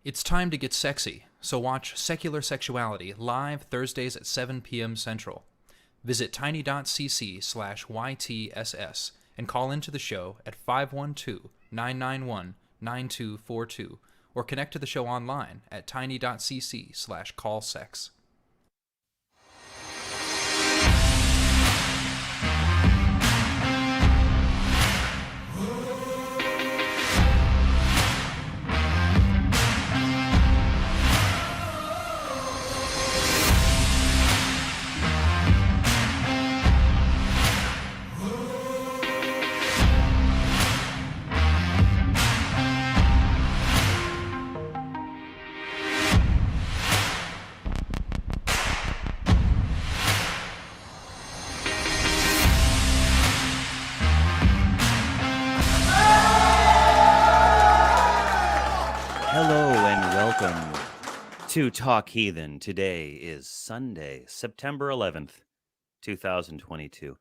It's time to get sexy, so watch Secular Sexuality live Thursdays at 7 p.m. Central. Visit tiny.cc/YTSS and call into the show at 512-991-9242 or connect to the show online at tiny.cc/callsex. To Talk Heathen. Today is Sunday, September 11th, 2022.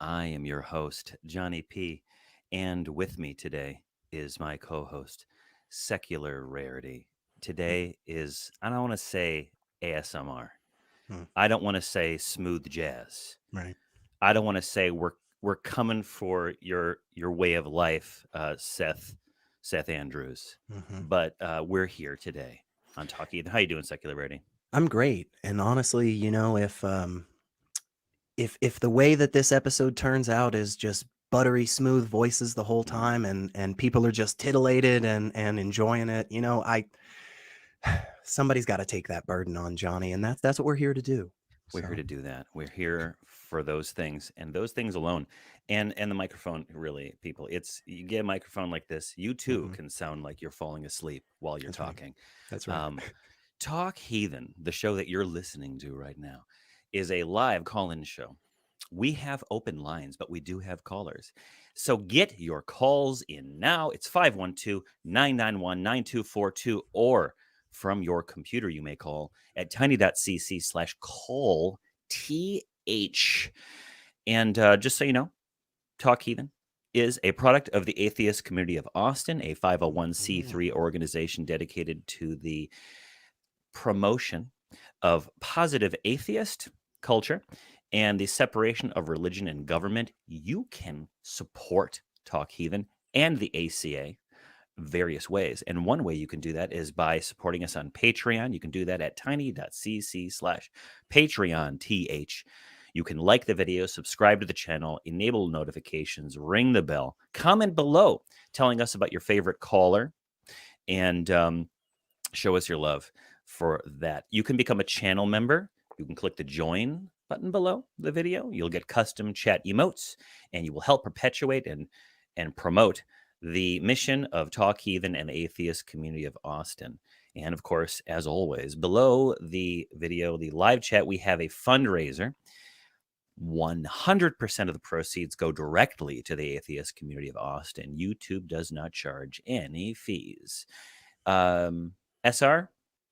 I am your host, Johnny P. And with me today is my co-host, Secular Rarity. Today is, I don't want to say ASMR. I don't want to say smooth jazz. Right. I don't want to say we're coming for your way of life, Seth Andrews. But we're here today on Talk Heathen. How you doing, Secular Rarity? I'm great. And honestly, you know, if the way that this episode turns out is just buttery smooth voices the whole time and people are just titillated and enjoying it, you know, somebody's got to take that burden on, Johnny, and that's what we're here to do. We're here to do that. We're here for those things and those things alone. And the microphone, really, people, you get a microphone like this, you too can sound like you're falling asleep while you're talking. Right. That's right. Talk Heathen, the show that you're listening to right now, is a live call-in show. We have open lines, but we do have callers. So get your calls in now. It's 512-991-9242, or from your computer, you may call at tiny.cc/call-TH. And just so you know, Talk Heathen is a product of the Atheist Community of Austin, a 501c3 organization dedicated to the promotion of positive atheist culture and the separation of religion and government. You can support Talk Heathen and the ACA various ways. And one way you can do that is by supporting us on Patreon. You can do that at tiny.cc/Patreon-TH. You can like the video, subscribe to the channel, enable notifications, ring the bell, comment below telling us about your favorite caller, and show us your love for that. You can become a channel member. You can click the join button below the video. You'll get custom chat emotes, and you will help perpetuate and promote the mission of Talk Heathen and the Atheist Community of Austin. And of course, as always, below the video, the live chat, we have a fundraiser. 100% of the proceeds go directly to the Atheist Community of Austin. YouTube does not charge any fees. SR,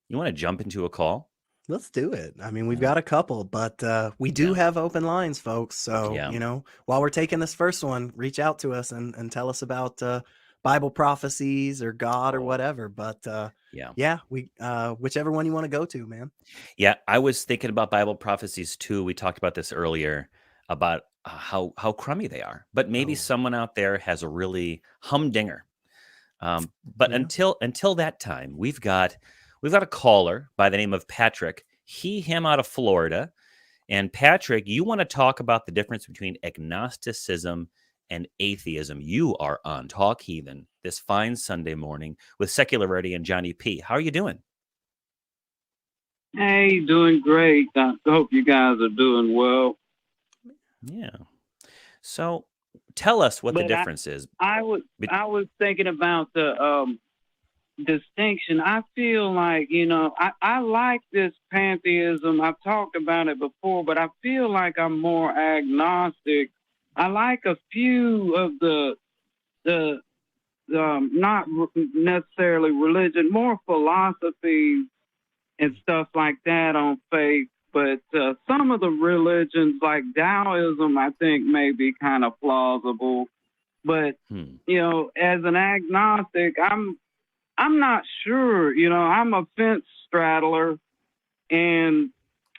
you want to jump into a call? Let's do it. I mean, we've got a couple, but we do have open lines, folks. So, you know, while we're taking this first one, reach out to us and tell us about Bible prophecies or God or whatever. But we whichever one you want to go to, man. Yeah, I was thinking about Bible prophecies too. We talked about this earlier about how crummy they are. But maybe someone out there has a really humdinger. But until that time, we've got a caller by the name of Patrick, him out of Florida. And Patrick, you want to talk about the difference between agnosticism and atheism. You are on Talk Heathen this fine Sunday morning with Secular Rarity and Johnny P. How are you doing? Hey, doing great. I hope you guys are doing well. Yeah. So tell us what the difference is. I was thinking about the distinction. I feel like, you know, I like this pantheism. I've talked about it before, but I feel like I'm more agnostic. I like a few of the not necessarily religion, more philosophy and stuff like that on faith. But some of the religions like Taoism, I think may be kind of plausible. But, you know, as an agnostic, I'm I'm not sure. I'm a fence straddler, and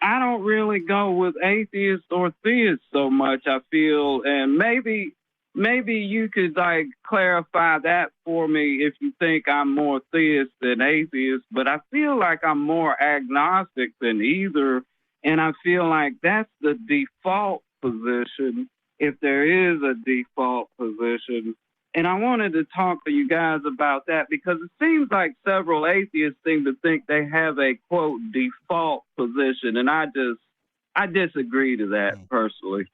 I don't really go with atheists or theists so much, I feel. And maybe you could like clarify that for me if you think I'm more theist than atheist, but I feel like I'm more agnostic than either. And I feel like that's the default position, if there is a default position. And I wanted to talk to you guys about that because it seems like several atheists seem to think they have a, quote, default position. And I disagree to that personally.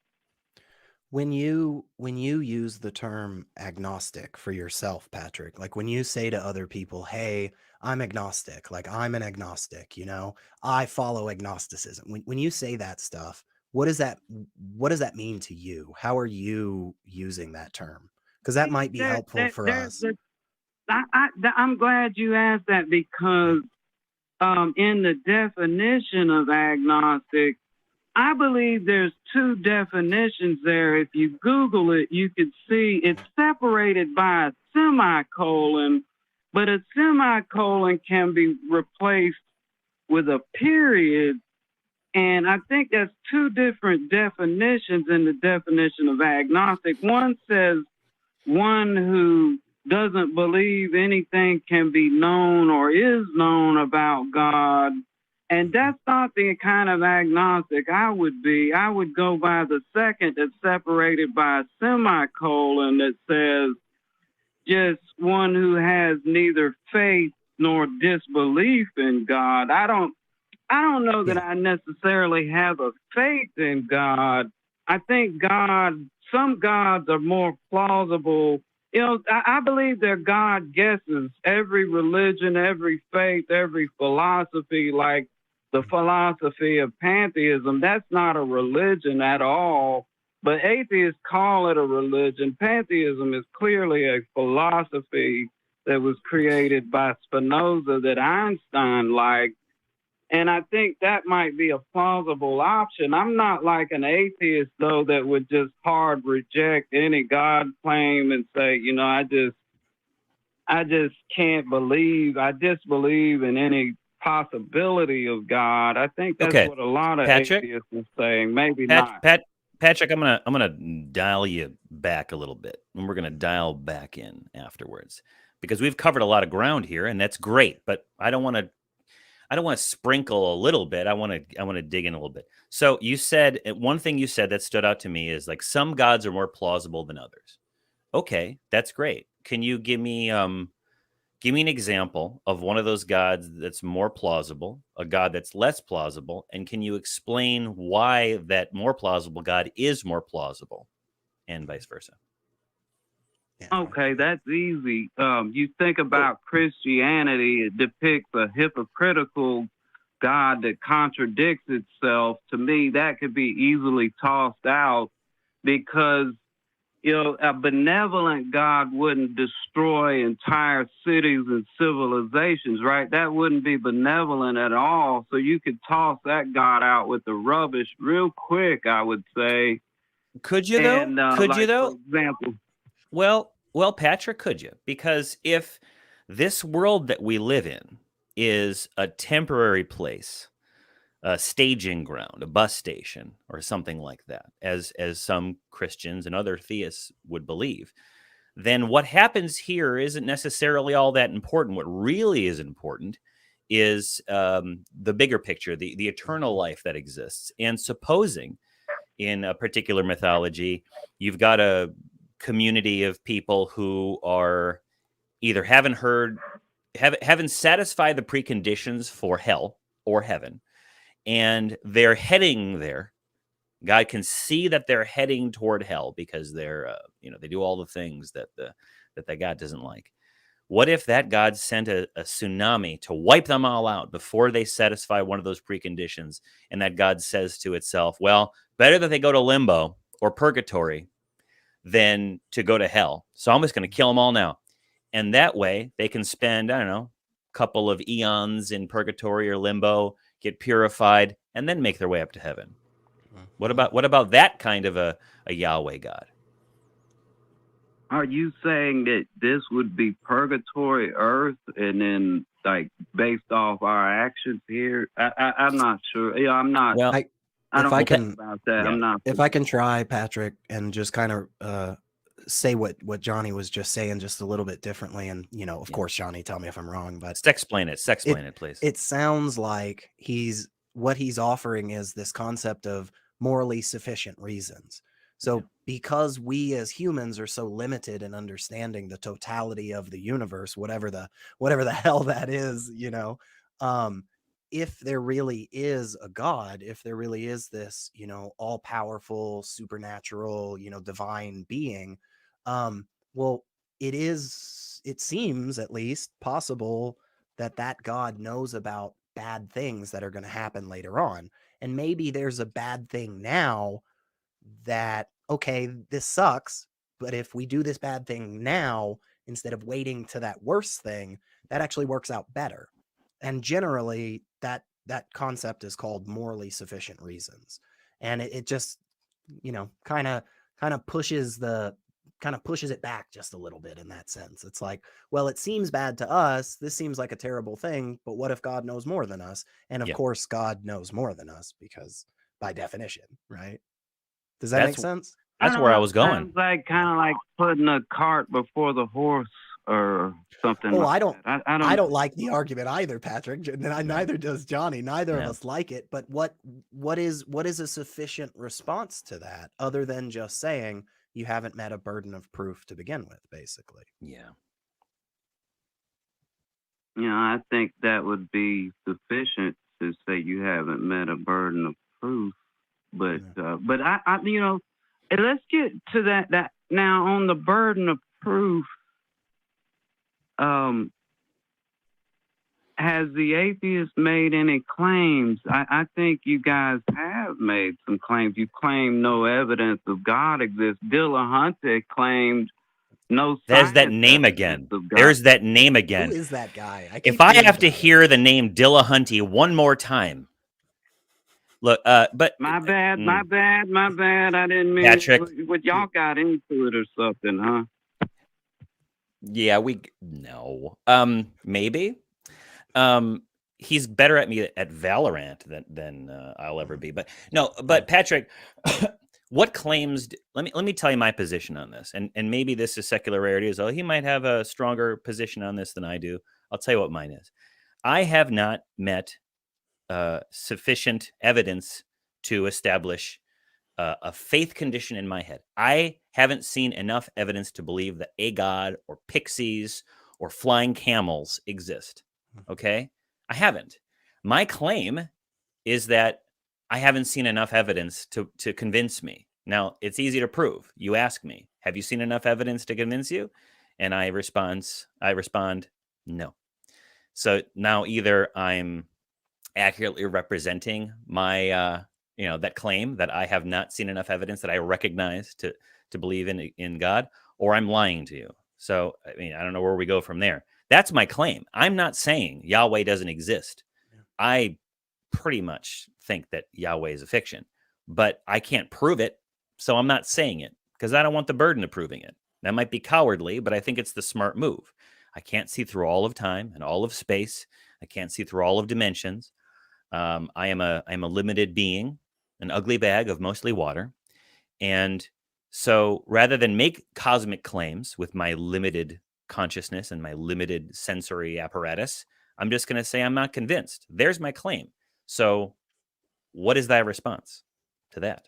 When you use the term agnostic for yourself, Patrick, like when you say to other people, hey, I'm agnostic, like I'm an agnostic, I follow agnosticism. When you say that stuff, what does that mean to you? How are you using that term? Because that might be helpful for us. I'm glad you asked that because in the definition of agnostic, I believe there's two definitions there. If you Google it, you can see it's separated by a semicolon, but a semicolon can be replaced with a period. And I think that's two different definitions in the definition of agnostic. One says one who doesn't believe anything can be known or is known about God. And that's not the kind of agnostic I would be. I would go by the second that's separated by a semicolon that says just one who has neither faith nor disbelief in God. I don't know that I necessarily have a faith in God. I think some gods are more plausible. I believe they're God guesses. Every religion, every faith, every philosophy, like the philosophy of pantheism, that's not a religion at all. But atheists call it a religion. Pantheism is clearly a philosophy that was created by Spinoza that Einstein liked. And I think that might be a plausible option. I'm not like an atheist, though, that would just hard reject any God claim and say, I just can't believe, I disbelieve in any possibility of God. I think that's what a lot of atheists are saying. Maybe not. Patrick, I'm gonna dial you back a little bit, and we're gonna dial back in afterwards because we've covered a lot of ground here, and that's great. But I don't want to sprinkle a little bit. I want to dig in a little bit. So you said one thing you said that stood out to me is like some gods are more plausible than others. Okay, that's great. Can you give me an example of one of those gods that's more plausible, a god that's less plausible, and can you explain why that more plausible god is more plausible, and vice versa? Okay, that's easy. You think about Christianity, it depicts a hypocritical God that contradicts itself. To me, that could be easily tossed out because, a benevolent God wouldn't destroy entire cities and civilizations, right? That wouldn't be benevolent at all. So you could toss that God out with the rubbish real quick, I would say. Could you, though? For example. Well, Patrick, could you? Because if this world that we live in is a temporary place, a staging ground, a bus station, or something like that, as some Christians and other theists would believe, then what happens here isn't necessarily all that important. What really is important is the bigger picture, the eternal life that exists. And supposing in a particular mythology, you've got a community of people who are either haven't satisfied the preconditions for hell or heaven, and they're heading there. God can see that they're heading toward hell because they're they do all the things that that God doesn't like. What if that God sent a tsunami to wipe them all out before they satisfy one of those preconditions, and that God says to itself, well, better that they go to limbo or purgatory than to go to hell. So I'm just going to kill them all now. And that way they can spend, I don't know, a couple of eons in purgatory or limbo, get purified, and then make their way up to heaven. What about that kind of a Yahweh God? Are you saying that this would be purgatory Earth, and then like based off our actions here? I'm not sure. Yeah, I'm not. Well, I I if don't I know can about that. yeah. I'm not. if I can try, Patrick, and just kind of say what Johnny was just saying just a little bit differently, and of Yeah. course, Johnny, tell me if I'm wrong, but Explain it, please. it sounds like what he's offering is this concept of morally sufficient reasons. So Yeah. because we as humans are so limited in understanding the totality of the universe, whatever the hell that is, if there really is a God, if there really is this, all powerful, supernatural, divine being, well, it seems at least possible that God knows about bad things that are going to happen later on. And maybe there's a bad thing now that, okay, this sucks, but if we do this bad thing now, instead of waiting to that worst thing, that actually works out better. And generally that concept is called morally sufficient reasons. And it just, kind of pushes it back just a little bit in that sense. It's like, well, it seems bad to us. This seems like a terrible thing, but what if God knows more than us? And of Yeah. course, God knows more than us because by definition, right? Does that make sense? That's where I was going. Sounds like kind of like putting a cart before the horse or something. Oh, like I don't. that. I don't like the argument either, Patrick. Neither does Johnny. Neither of No. us like it. But what is a sufficient response to that, other than just saying you haven't met a burden of proof to begin with, basically? Yeah. I think that would be sufficient to say you haven't met a burden of proof. But I let's get to that now on the burden of proof. Has the atheist made any claims? I think you guys have made some claims. You claim no evidence of God exists. Dillahunty claimed no. There's that name again. Who There's that name again. is that guy? If I have to hear the name Dillahunty one more time, look, but my bad. I didn't mean Patrick, what y'all got into it or something, huh? Yeah, no. Maybe. He's better at me at Valorant than I'll ever be. But no, but Patrick, what claims? Let me tell you my position on this, and maybe this is Secular Rarity as well. He might have a stronger position on this than I do. I'll tell you what mine is. I have not met sufficient evidence to establish a faith condition in my head. I haven't seen enough evidence to believe that a God or pixies or flying camels exist. Okay? I haven't. My claim is that I haven't seen enough evidence to convince me. Now, it's easy to prove. You ask me, have you seen enough evidence to convince you? And I respond, no. So now either I'm accurately representing my that claim that I have not seen enough evidence that I recognize to believe in God, or I'm lying to you. So, I mean, I don't know where we go from there. That's my claim. I'm not saying Yahweh doesn't exist. I pretty much think that Yahweh is a fiction, but I can't prove it. So I'm not saying it because I don't want the burden of proving it. That might be cowardly, but I think it's the smart move. I can't see through all of time and all of space. I can't see through all of dimensions. I am a limited being, an ugly bag of mostly water. And so rather than make cosmic claims with my limited consciousness and my limited sensory apparatus, I'm just going to say I'm not convinced. There's my claim. So what is thy response to that?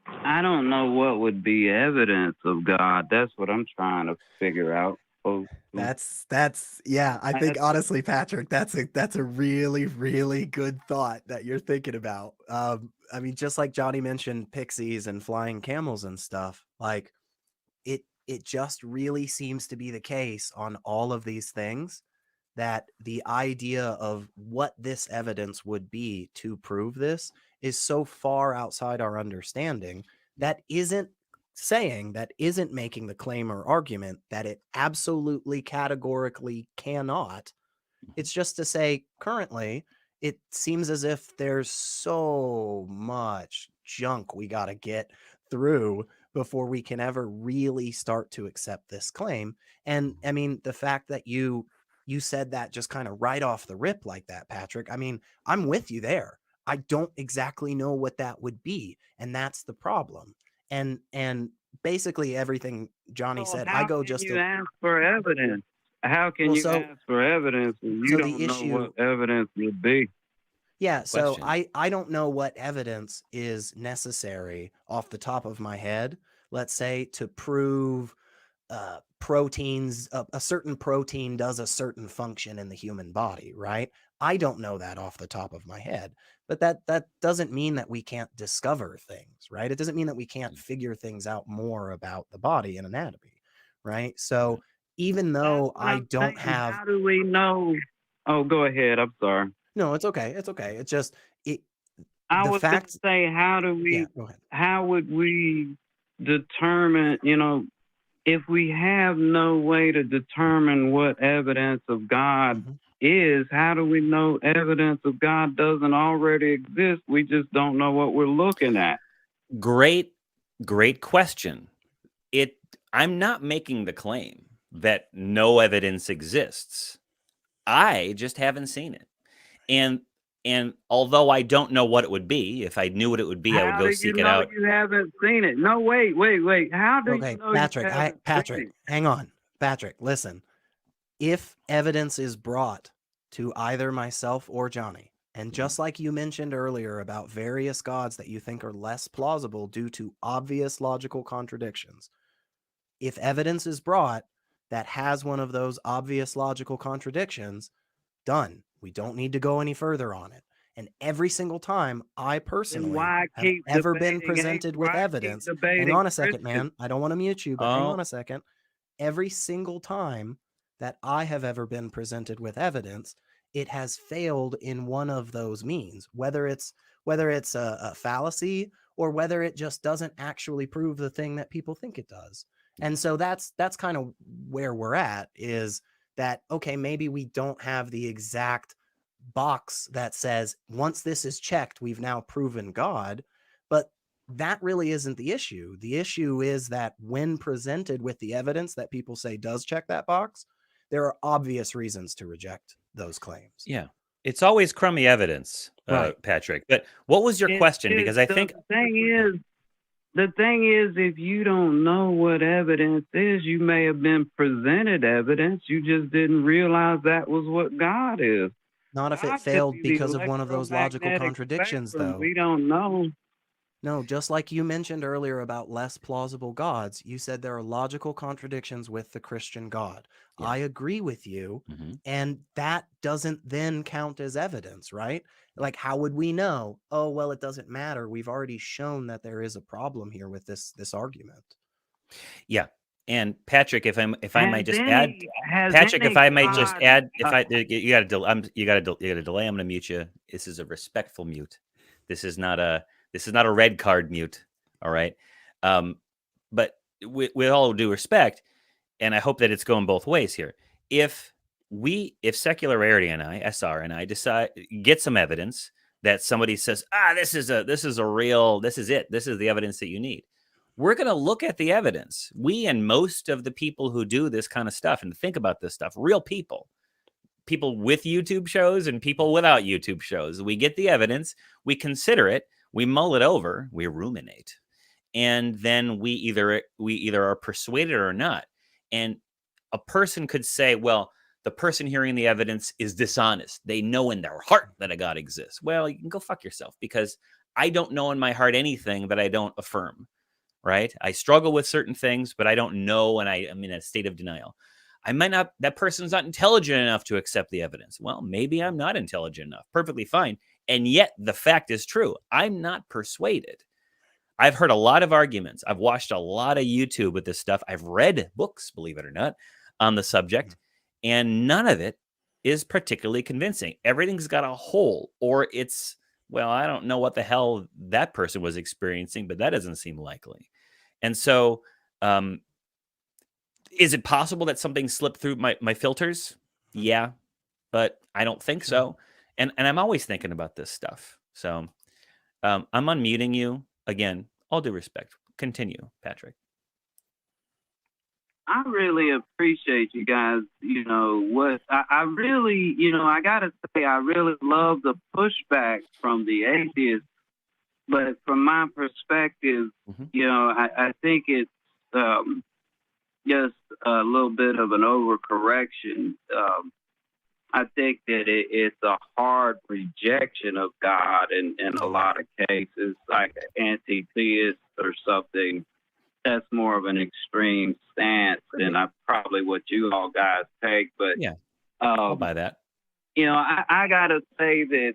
I don't know what would be evidence of God. That's what I'm trying to figure out. That's yeah. I think honestly, Patrick, that's a really, really good thought that you're thinking about. I mean, just like Johnny mentioned, pixies and flying camels and stuff. Like it just really seems to be the case on all of these things that the idea of what this evidence would be to prove this is so far outside our understanding that isn't making the claim or argument that it absolutely categorically cannot. It's just to say currently it seems as if there's so much junk we got to get through before we can ever really start to accept this claim. And I mean, the fact that you said that just kind of right off the rip like that, Patrick, I mean, I'm with you there. I don't exactly know what that would be, and that's the problem. And basically everything Johnny So said, I how go can just you a ask for evidence? How can well, you ask for evidence when you so the don't know issue what evidence would be? Yeah, so Question. I don't know what evidence is necessary off the top of my head, let's say, to prove proteins, a certain protein does a certain function in the human body, right? I don't know that off the top of my head, but that doesn't mean that we can't discover things, right? It doesn't mean that we can't figure things out more about the body and anatomy, right? So even That's though what I I'm don't saying. have How do we know? Oh, go ahead. I'm sorry. no, it's okay. It's okay. It's just it I the was going to fact say, yeah, go ahead. how would we determine, if we have no way to determine what evidence of God Mhm. is, how do we know evidence of God doesn't already exist? We just don't know what we're looking at. Great question. I'm not making the claim that no evidence exists. I just haven't seen it. And although I don't know what it would be, if I knew what it would be, I would How go do you seek it know out. you haven't seen it? No, wait. How do you Okay, know Patrick, you haven't seen it? hang on. Patrick, listen. If evidence is brought to either myself or Johnny, and just like you mentioned earlier about various gods that you think are less plausible due to obvious logical contradictions, if evidence is brought that has one of those obvious logical contradictions, done. We don't need to go any further on it. And every single time I Then personally why have keep ever been debating? presented with Why keep evidence, hang debating on a second, Christians? man. I don't want to mute you, but hang on Oh, a second. Every single time that I have ever been presented with evidence, it has failed in one of those means, whether it's a fallacy or whether it just doesn't actually prove the thing that people think it does. And so that's kind of where we're at, is that okay, maybe we don't have the exact box that says once this is checked, we've now proven God, but that really isn't the issue. The issue is that when presented with the evidence that people say does check that box, there are obvious reasons to reject those claims. yeah. It's always crummy evidence, Right. Patrick. But what was your question? It Because I the think, thing is, if you don't know what evidence is, you may have been presented evidence. You just didn't realize that was what God is. Not if it God could failed be the because of one of those logical electromagnetic contradictions, spectrum. though. We don't know. No, just like you mentioned earlier about less plausible gods, you said there are logical contradictions with the Christian God. yeah. I agree with you. Mhm. And that doesn't then count as evidence, right? Like, how would we know? Oh, well, it doesn't matter. We've already shown that there is a problem here with this argument. Yeah. And Patrick, if I might Has just add, any has Patrick, if any I might just God add, if I you got to you got to delay. I'm going to mute you. This is a respectful mute. This is not a red card mute. All right. But with all due respect, and I hope that it's going both ways here. If Secular Rarity and SR and I decide get some evidence that somebody says, this is a real, this is it, this is the evidence that you need. We're going to look at the evidence. We and most of the people who do this kind of stuff and think about this stuff, real people with YouTube shows and people without YouTube shows. We get the evidence, we consider it, we mull it over, we ruminate, and then we either are persuaded or not. And a person could say, well, the person hearing the evidence is dishonest. They know in their heart that a God exists. Well, you can go fuck yourself, because I don't know in my heart anything that I don't affirm, right? I struggle with certain things, but I don't know, and I am in a state of denial. That person's not intelligent enough to accept the evidence. Well, maybe I'm not intelligent enough. Perfectly fine. And yet the fact is true. I'm not persuaded. I've heard a lot of arguments. I've watched a lot of YouTube with this stuff. I've read books, believe it or not, on the subject, and none of it is particularly convincing. Everything's got a hole, or it's, well, I don't know what the hell that person was experiencing, but that doesn't seem likely. And so, is it possible that something slipped through my filters? Yeah, but I don't think so. And I'm always thinking about this stuff. So I'm unmuting you again. All due respect. continue, Patrick. I really appreciate you guys. I really, I got to say, I really love the pushback from the atheists. But from my perspective, I think it's just a little bit of an overcorrection. I think that it's a hard rejection of God in a lot of cases, like an anti-theist or something. That's more of an extreme stance than probably what you all guys take. But yeah, I'll buy that. I gotta say that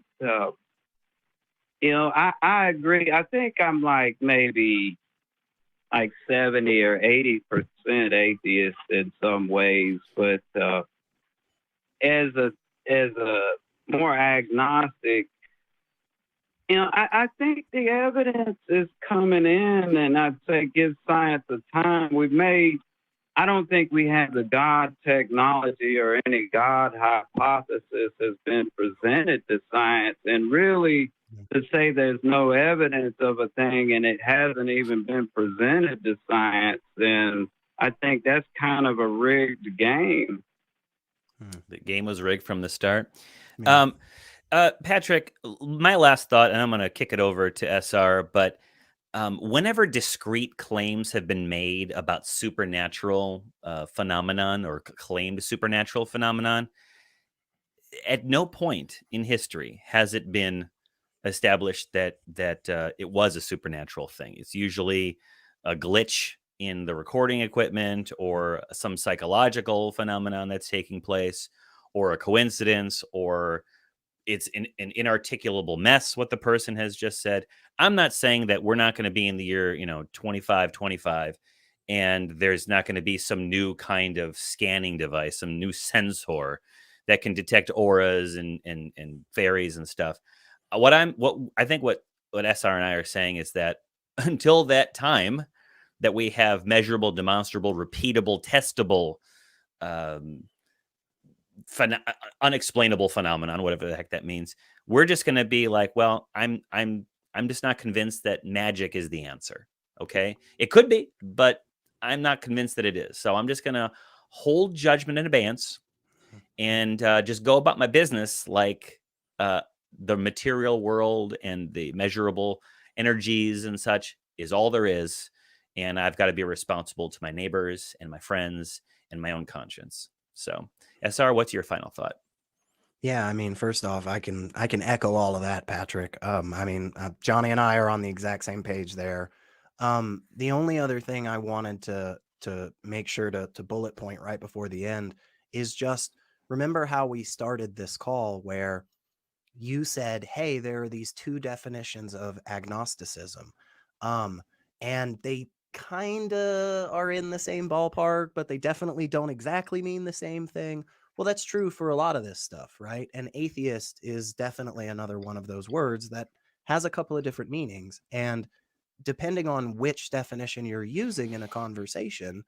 I agree. I think I'm like maybe like 70 or 80% atheist in some ways, but as a more agnostic, I think the evidence is coming in, and I'd say give science a time. I don't think we have the God technology or any God hypothesis has been presented to science. And really, to say there's no evidence of a thing and it hasn't even been presented to science, then I think that's kind of a rigged game. The game was rigged from the start. Yeah. Patrick, my last thought, and I'm going to kick it over to SR, but whenever discrete claims have been made about supernatural phenomenon or claimed supernatural phenomenon, at no point in history has it been established that it was a supernatural thing. It's usually a glitch in the recording equipment or some psychological phenomenon that's taking place or a coincidence, or it's an inarticulable mess, what the person has just said. I'm not saying that we're not going to be in the year, 2525, and there's not going to be some new kind of scanning device, some new sensor that can detect auras and fairies and stuff. What I think SR and I are saying is that until that time that we have measurable, demonstrable, repeatable, testable, unexplainable phenomenon, whatever the heck that means, we're just going to be like, well, I'm just not convinced that magic is the answer. Okay, it could be, but I'm not convinced that it is. So I'm just going to hold judgment in abeyance and just go about my business like the material world and the measurable energies and such is all there is. And I've got to be responsible to my neighbors and my friends and my own conscience. So, SR, what's your final thought? Yeah, I mean, first off, I can echo all of that, Patrick. Johnny and I are on the exact same page there. The only other thing I wanted to make sure to bullet point right before the end is just remember how we started this call where you said, hey, there are these two definitions of agnosticism. And they kind of are in the same ballpark, but they definitely don't exactly mean the same thing. Well, that's true for a lot of this stuff, right? And atheist is definitely another one of those words that has a couple of different meanings. And depending on which definition you're using in a conversation,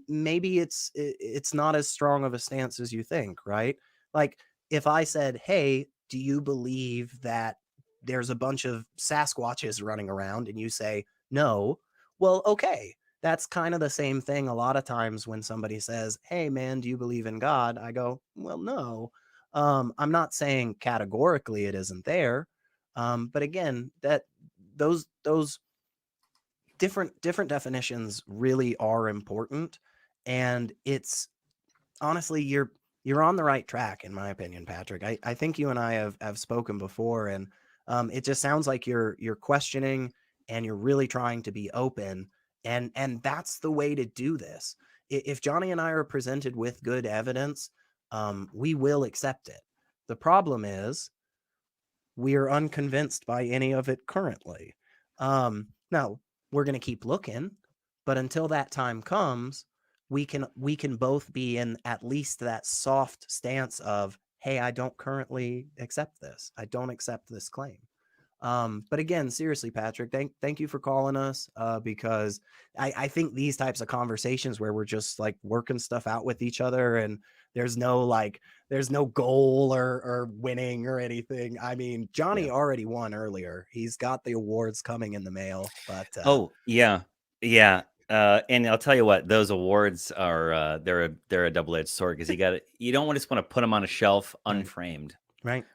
maybe it's not as strong of a stance as you think, right? Like if I said, hey, do you believe that there's a bunch of Sasquatches running around? And you say, no. Well, okay. That's kind of the same thing. A lot of times when somebody says, hey, man, do you believe in God? I go, well, no. I'm not saying categorically it isn't there. But again, that those different definitions really are important. And it's honestly, you're on the right track, in my opinion, Patrick. I think you and I have spoken before, and it just sounds like you're questioning and you're really trying to be open. And that's the way to do this. If Johnny and I are presented with good evidence, we will accept it. The problem is we are unconvinced by any of it currently. Now, we're going to keep looking, but until that time comes, we can both be in at least that soft stance of, hey, I don't currently accept this. I don't accept this claim. But again, seriously, Patrick, thank you for calling us, because I think these types of conversations where we're just like working stuff out with each other and there's no goal or winning or anything. I mean, Johnny already won earlier. He's got the awards coming in the mail, but oh yeah. And I'll tell you what, those awards are they're a double-edged sword, because you don't just want to put them on a shelf unframed. Right.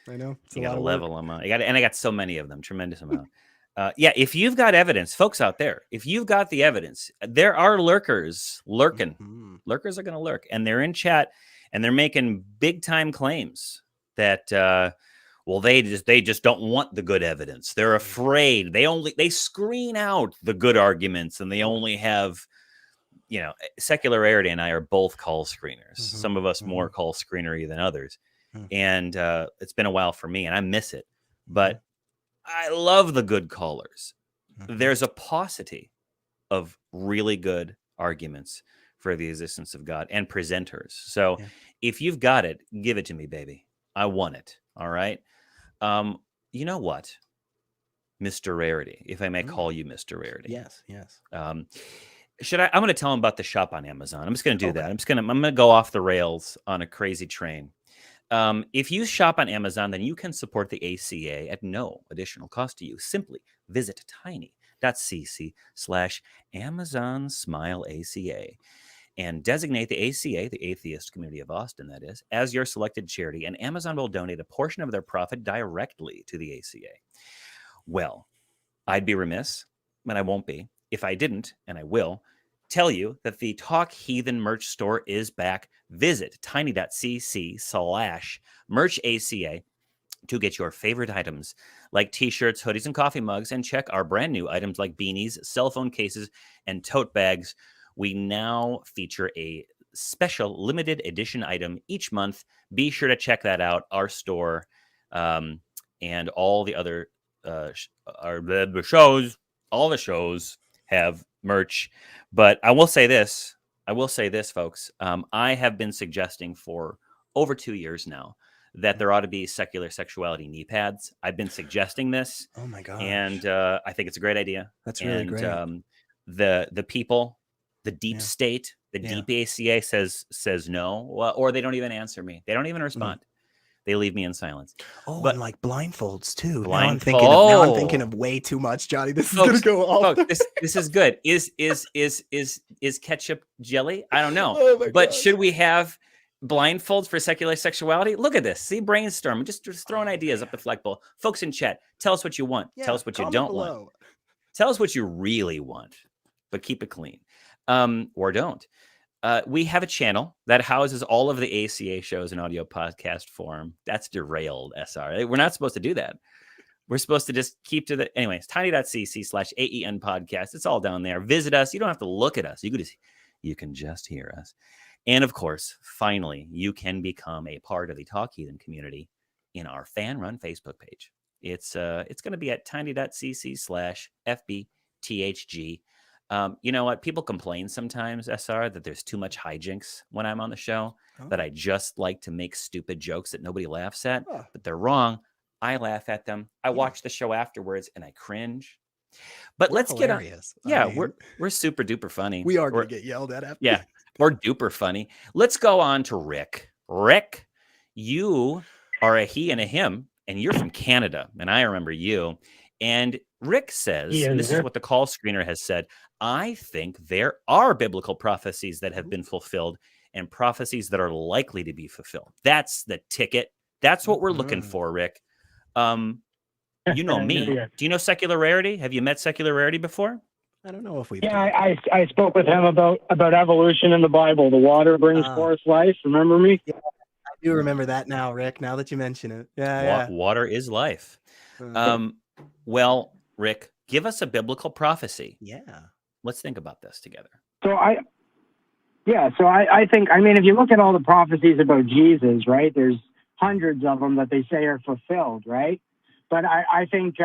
I know. It's You a got lot to of level them up. I got so many of them, tremendous amount. If you've got evidence, folks out there, if you've got the evidence, there are lurkers lurking. Mhm. Lurkers are going to lurk, and they're in chat, and they're making big time claims that they just don't want the good evidence. They're afraid. They screen out the good arguments, and they only have, Secular Rarity and I are both call screeners. Some of us more call screenery than others. And it's been a while for me, and I miss it. But I love the good callers. There's a paucity of really good arguments for the existence of God and presenters. So if you've got it, give it to me, baby. I want it. All right. You know what, Mr. Rarity, if I may call you Mr. Rarity. Yes. I'm going to tell him about the shop on Amazon. I'm just going to do that. I'm going to go off the rails on a crazy train. If you shop on Amazon, then you can support the ACA at no additional cost to you. Simply visit tiny.cc/AmazonSmileACA and designate the ACA, the Atheist Community of Austin, that is, as your selected charity, and Amazon will donate a portion of their profit directly to the ACA. Well, I'd be remiss, and I won't be, if I didn't, and I will, tell you that the Talk Heathen merch store is back. Visit tiny.cc/merchaca to get your favorite items like t-shirts, hoodies, and coffee mugs, and check our brand new items like beanies, cell phone cases, and tote bags. We now feature a special limited edition item each month. Be sure to check that out. Our store and all the other shows, all the shows have merch. But I will say this, folks. I have been suggesting for over 2 years now that there ought to be secular sexuality knee pads. I've been suggesting this. Oh my gosh. And I think it's a great idea. That's really great. The people, the deep state, the deep ACA says no, or they don't even answer me. They don't even respond. They leave me in silence. Oh, but and like blindfolds too. Now I'm thinking of way too much, Johnny. This is gonna go off. This is good. Is ketchup jelly? I don't know. Oh but gosh. Should we have blindfolds for secular sexuality? Look at this. See, brainstorm. Just throwing ideas up the flagpole. Folks in chat, tell us what you want. Tell us what you don't want. Tell us what you really want, but keep it clean. Or don't. We have a channel that houses all of the ACA shows in audio podcast form. That's derailed, SR. We're not supposed to do that. We're supposed to just keep to the... Anyways, tiny.cc/AEN podcast. It's all down there. Visit us. You don't have to look at us. You can just hear us. And of course, finally, you can become a part of the Talk Heathen community in our fan-run Facebook page. It's going to be at tiny.cc/FBTHG. You know what? People complain sometimes, SR, that there's too much hijinks when I'm on the show, that I just like to make stupid jokes that nobody laughs at, but they're wrong. I laugh at them. I watch the show afterwards and I cringe. But We're let's hilarious. get on. We're super duper funny. We are going to get yelled at after. Yeah, we're duper funny. Let's go on to Rick. Rick, you are a he and a him, and you're from Canada, and I remember you. And Rick says, and this is what the call screener has said, I think there are biblical prophecies that have been fulfilled and prophecies that are likely to be fulfilled. That's the ticket. That's what we're looking for, Rick. You know me. Do you know Secular Rarity? Have you met Secular Rarity before? I don't know if we've. Yeah, I spoke with him about evolution in the Bible. The water brings forth life. Remember me? Yeah, I do remember that now, Rick. Now that you mention it, Water is life. Well, Rick, give us a biblical prophecy. Yeah. Let's think about this together. So I think, if you look at all the prophecies about Jesus, right, there's hundreds of them that they say are fulfilled, right? But I think,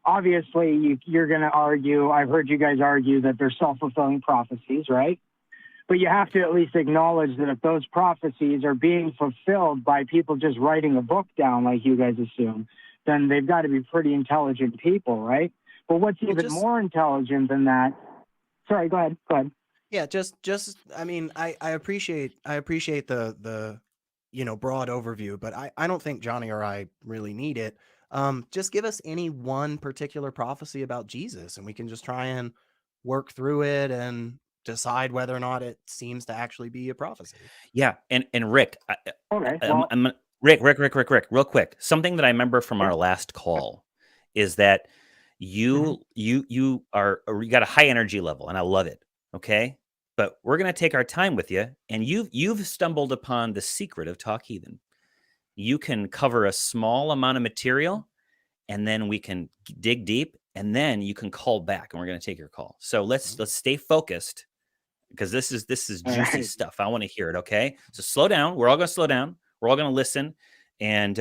obviously, you're going to argue, I've heard you guys argue that they're self-fulfilling prophecies, right? But you have to at least acknowledge that if those prophecies are being fulfilled by people just writing a book down, like you guys assume, then they've got to be pretty intelligent people, right? But what's even more intelligent than that? Sorry, go ahead. Go ahead. Yeah, just I mean, I appreciate the broad overview, but I don't think Johnny or I really need it. Just give us any one particular prophecy about Jesus, and we can just try and work through it and decide whether or not it seems to actually be a prophecy. Yeah, and Rick, Okay. Well, Rick, real quick. Something that I remember from our last call is that you got a high energy level, and I love it. Okay, but we're gonna take our time with you, and you've stumbled upon the secret of Talk Heathen. You can cover a small amount of material, and then we can dig deep, and then you can call back, and we're gonna take your call. So let's stay focused, because this is juicy stuff. I want to hear it. Okay, so slow down. We're all gonna slow down. We're all gonna listen, and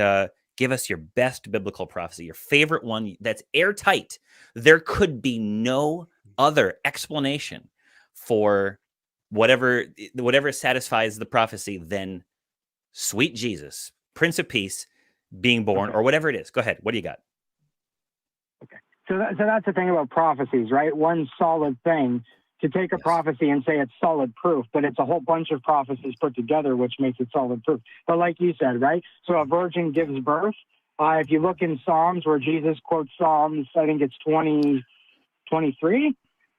give us your best biblical prophecy, your favorite one that's airtight. There could be no other explanation for whatever satisfies the prophecy than sweet Jesus, Prince of Peace, being born, or whatever it is. Go ahead. What do you got? Okay. So that's the thing about prophecies, right? One solid thing. To take a prophecy and say it's solid proof, but it's a whole bunch of prophecies put together, which makes it solid proof. But like you said, right? So a virgin gives birth. If you look in Psalms where Jesus quotes Psalms, I think it's 23,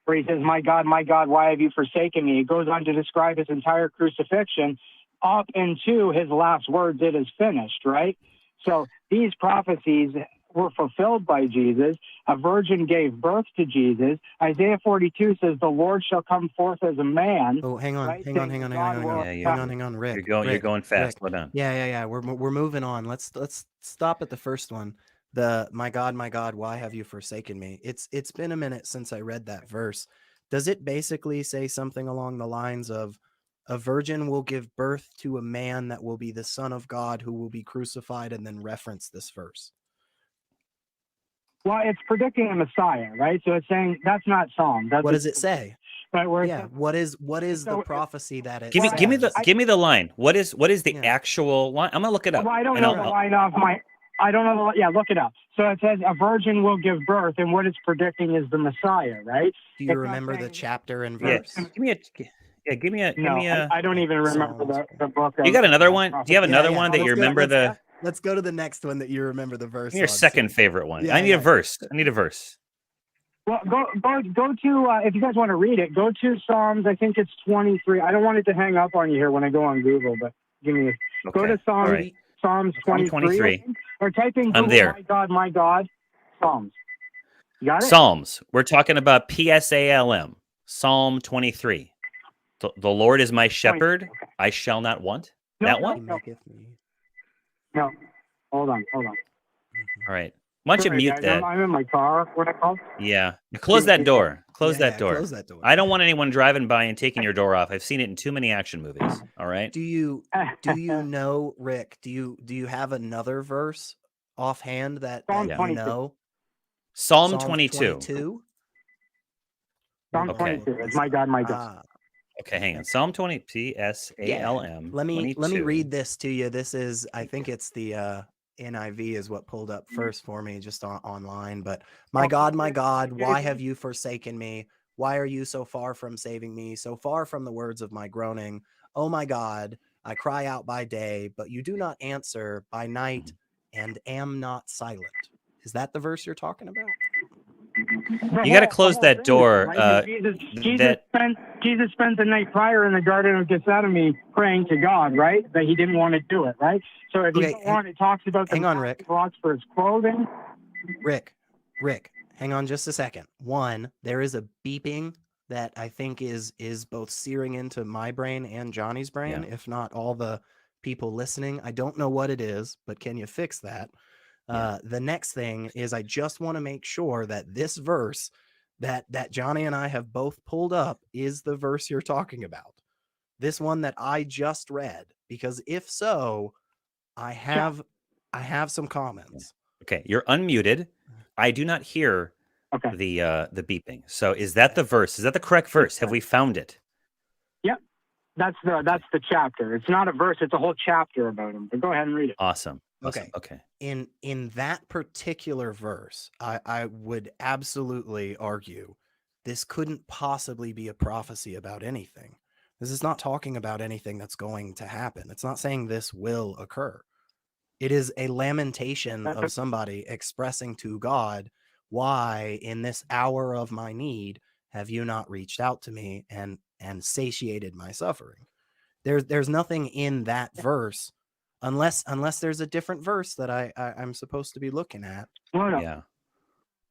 where he says, my God, why have you forsaken me? It goes on to describe his entire crucifixion up into his last words, it is finished, right? So these prophecies were fulfilled by Jesus. A virgin gave birth to Jesus. Isaiah 42 says, the Lord shall come forth as a man. Oh, hang on, right? hang on, Rick. You're going fast. Slow down. Yeah. We're moving on. Let's stop at the first one. My God, why have you forsaken me? It's been a minute since I read that verse. Does it basically say something along the lines of a virgin will give birth to a man that will be the Son of God who will be crucified, and then reference this verse? Well, it's predicting a Messiah, right? So it's saying that's not Psalm. What does it say? But what is the prophecy that it Give me the line. What is the Yeah. actual line? I'm gonna look it up. Well, I don't know the line off my. I don't know. Yeah, look it up. So it says a virgin will give birth, and what it's predicting is the Messiah, right? Do you remember the chapter and Yeah, verse? give me a. I don't even remember the book. You got another one? Do you have another one that you remember Let's go to the next one that you remember the verse. Your second favorite one. Yeah, I need a verse. I need a verse. Well, go to if you guys want to read it, go to Psalms. I think it's 23. I don't want it to hang up on you here when I go on Google, but give me go to Psalms. Right. Psalms 23. Or type in Google, I'm there. My God, Psalms. You got it? Psalms. We're talking about PSALM. Psalm 23. The Lord is my shepherd. I shall not want. That one? No. Hold on. All right. Why don't you mute that? I'm in my car. What I call? Yeah. Close that door. Close that door. Close that door. I don't want anyone driving by and taking your door off. I've seen it in too many action movies. All right. Do you know, Rick? Do you have another verse offhand that Psalm you 22. know? Psalm 22. Psalm 22. It's my God, my God. Okay, hang on. Psalm 20, PSALM. Let me 22. read this to you. This is, I think it's the NIV is what pulled up first for me just online. But my God, why have you forsaken me? Why are you so far from saving me? So far from the words of my groaning. Oh my God, I cry out by day, but you do not answer by night, and am not silent. Is that the verse you're talking about? You got to close that door. Right? Jesus spent the night prior in the Garden of Gethsemane praying to God, right? That he didn't want to do it, right? So if you go on, it talks about the Rick. blocks for his clothing. Rick, hang on just a second. One, there is a beeping that I think is both searing into my brain and Johnny's brain, if not all the people listening. I don't know what it is, but can you fix that? The next thing is I just want to make sure that this verse that Johnny and I have both pulled up is the verse you're talking about. This one that I just read, because if so, I have some comments. Okay, you're unmuted. I do not hear the beeping. So is that the verse? Is that the correct verse? Have we found it? Yep. That's the chapter. It's not a verse, it's a whole chapter about him. But go ahead and read it. Awesome. Okay. Okay. In that particular verse, I would absolutely argue this couldn't possibly be a prophecy about anything. This is not talking about anything that's going to happen. It's not saying this will occur. It is a lamentation of somebody expressing to God, why in this hour of my need have you not reached out to me and satiated my suffering? There's nothing in that verse, unless there's a different verse that I'm supposed to be looking at. No. Yeah.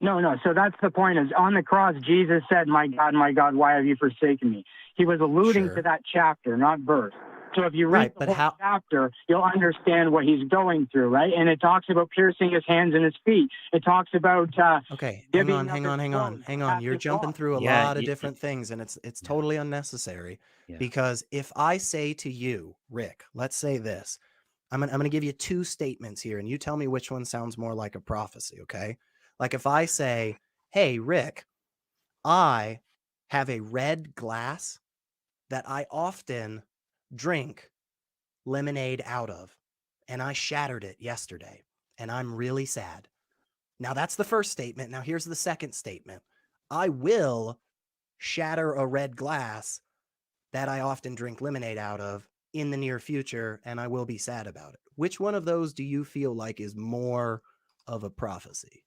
No. So that's the point. Is on the cross, Jesus said, my God, why have you forsaken me?" He was alluding Sure. to that chapter, not verse. So if you read Right, the but whole how? chapter, you'll understand what he's going through, right? And it talks about piercing his hands and his feet. It talks about Okay, divvying hang up on. his clothes, You're casting jumping lots. through a Yeah. lot of different things, and it's Yeah. totally unnecessary. Yeah. Because if I say to you, Rick, let's say this, I'm gonna give you two statements here, and you tell me which one sounds more like a prophecy. Okay, like if I say, "Hey, Rick, I have a red glass that I often drink lemonade out of, and I shattered it yesterday, and I'm really sad." Now, that's the first statement. Now, here's the second statement. I will shatter a red glass that I often drink lemonade out of in the near future, and I will be sad about it. Which one of those do you feel like is more of a prophecy?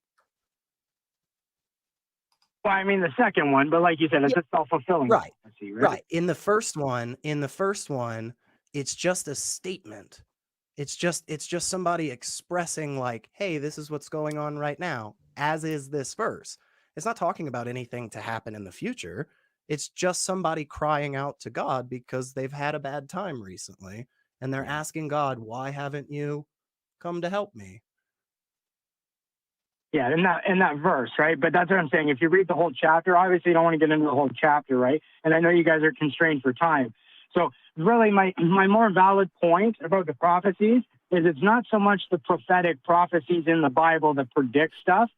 Well, I mean the second one, but like you said, it's a self-fulfilling Right. prophecy, Right. In the first one, it's just a statement. It's just somebody expressing like, "Hey, this is what's going on right now," as is this verse. It's not talking about anything to happen in the future. It's just somebody crying out to God because they've had a bad time recently, and they're Yeah. asking God, "Why haven't you come to help me?" Yeah, in that verse, right? But that's what I'm saying. If you read the whole chapter, obviously you don't want to get into the whole chapter, right? And I know you guys are constrained for time. So really my more valid point about the prophecies is it's not so much the prophetic prophecies in the Bible that predict stuff,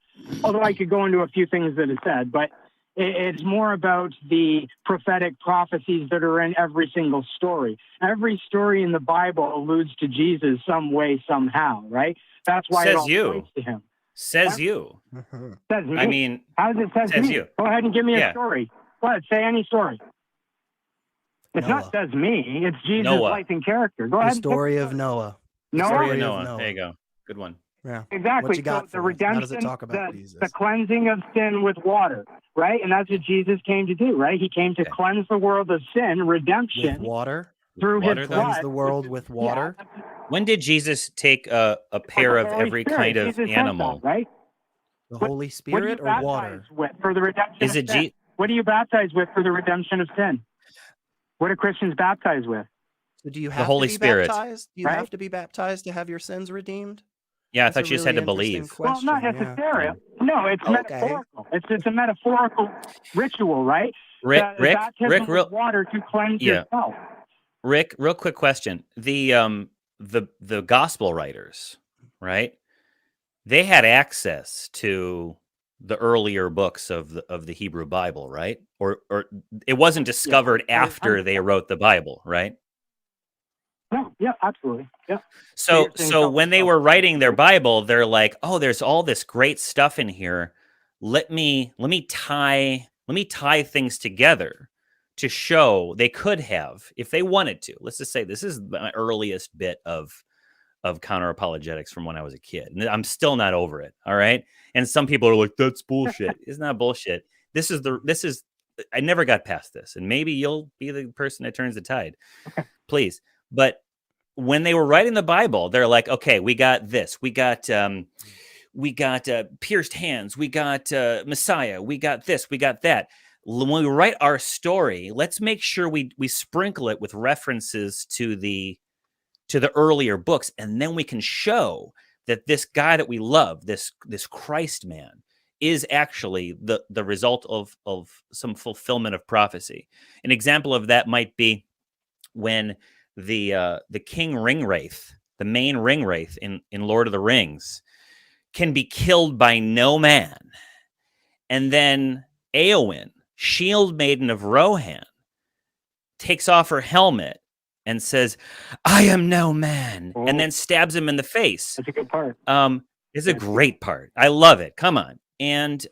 although I could go into a few things that it said, but it's more about the prophetic prophecies that are in every single story. Every story in the Bible alludes to Jesus some way, somehow, right? That's why it Says all you. points to him. Says you. Says me. I mean, How does it says says me? you. Go ahead and give me Yeah. a story. Go ahead, say any story. It's Noah. not says me. It's Jesus' Noah. life and character. Go The ahead. And story of Noah. Noah? Story of Story of Noah. Noah. There you go. Good one. Yeah. Exactly. What you got so the for us? redemption, How does it talk about Jesus? the cleansing of sin with water, right? And that's what Jesus came to do, right? He came to cleanse the world of sin, redemption. With water? Through Water, his though? blood. Cleanse the world with water? Yeah, When did Jesus take a pair the of Holy every Spirit. kind of Jesus says animal? that, right? The What- Holy What do you Spirit or baptize water? with for the redemption Is of it sin? What do you baptize with for the redemption of sin? What do Christians baptize with? So do you have Holy to be Spirit. baptized? Do you Right? have to be baptized to have your sins redeemed? Yeah, I That's a thought you just had really to interesting believe. Well, not question, yeah. necessarily. No, it's Okay. metaphorical. It's a metaphorical ritual, right? Rick, Baptism real, with water to cleanse Yeah. yourself. Rick, real quick question. The gospel writers, right? They had access to the earlier books of the Hebrew Bible, right? Or it wasn't discovered after they wrote the Bible, right? No, yeah, absolutely. Yeah. So you're saying when they were writing their Bible, they're like, "Oh, there's all this great stuff in here. Let me tie things together to show they could have, if they wanted to." Let's just say this is my earliest bit of counter apologetics from when I was a kid. And I'm still not over it. All right. And some people are like, "That's bullshit." It's not bullshit. This is I never got past this. And maybe you'll be the person that turns the tide. Please. But when they were writing the Bible, they're like, "Okay, we got this. We got pierced hands. We got Messiah. We got this. We got that." When we write our story, let's make sure we sprinkle it with references to the earlier books, and then we can show that this guy that we love, this Christ man, is actually the result of some fulfillment of prophecy. An example of that might be when the king Ringwraith, the main Ringwraith in Lord of the Rings, can be killed by no man, and then Éowyn, Shield Maiden of Rohan, takes off her helmet and says, "I am no man," Oh. and then stabs him in the face. That's a good part. Is a great part. I love it. Come on. And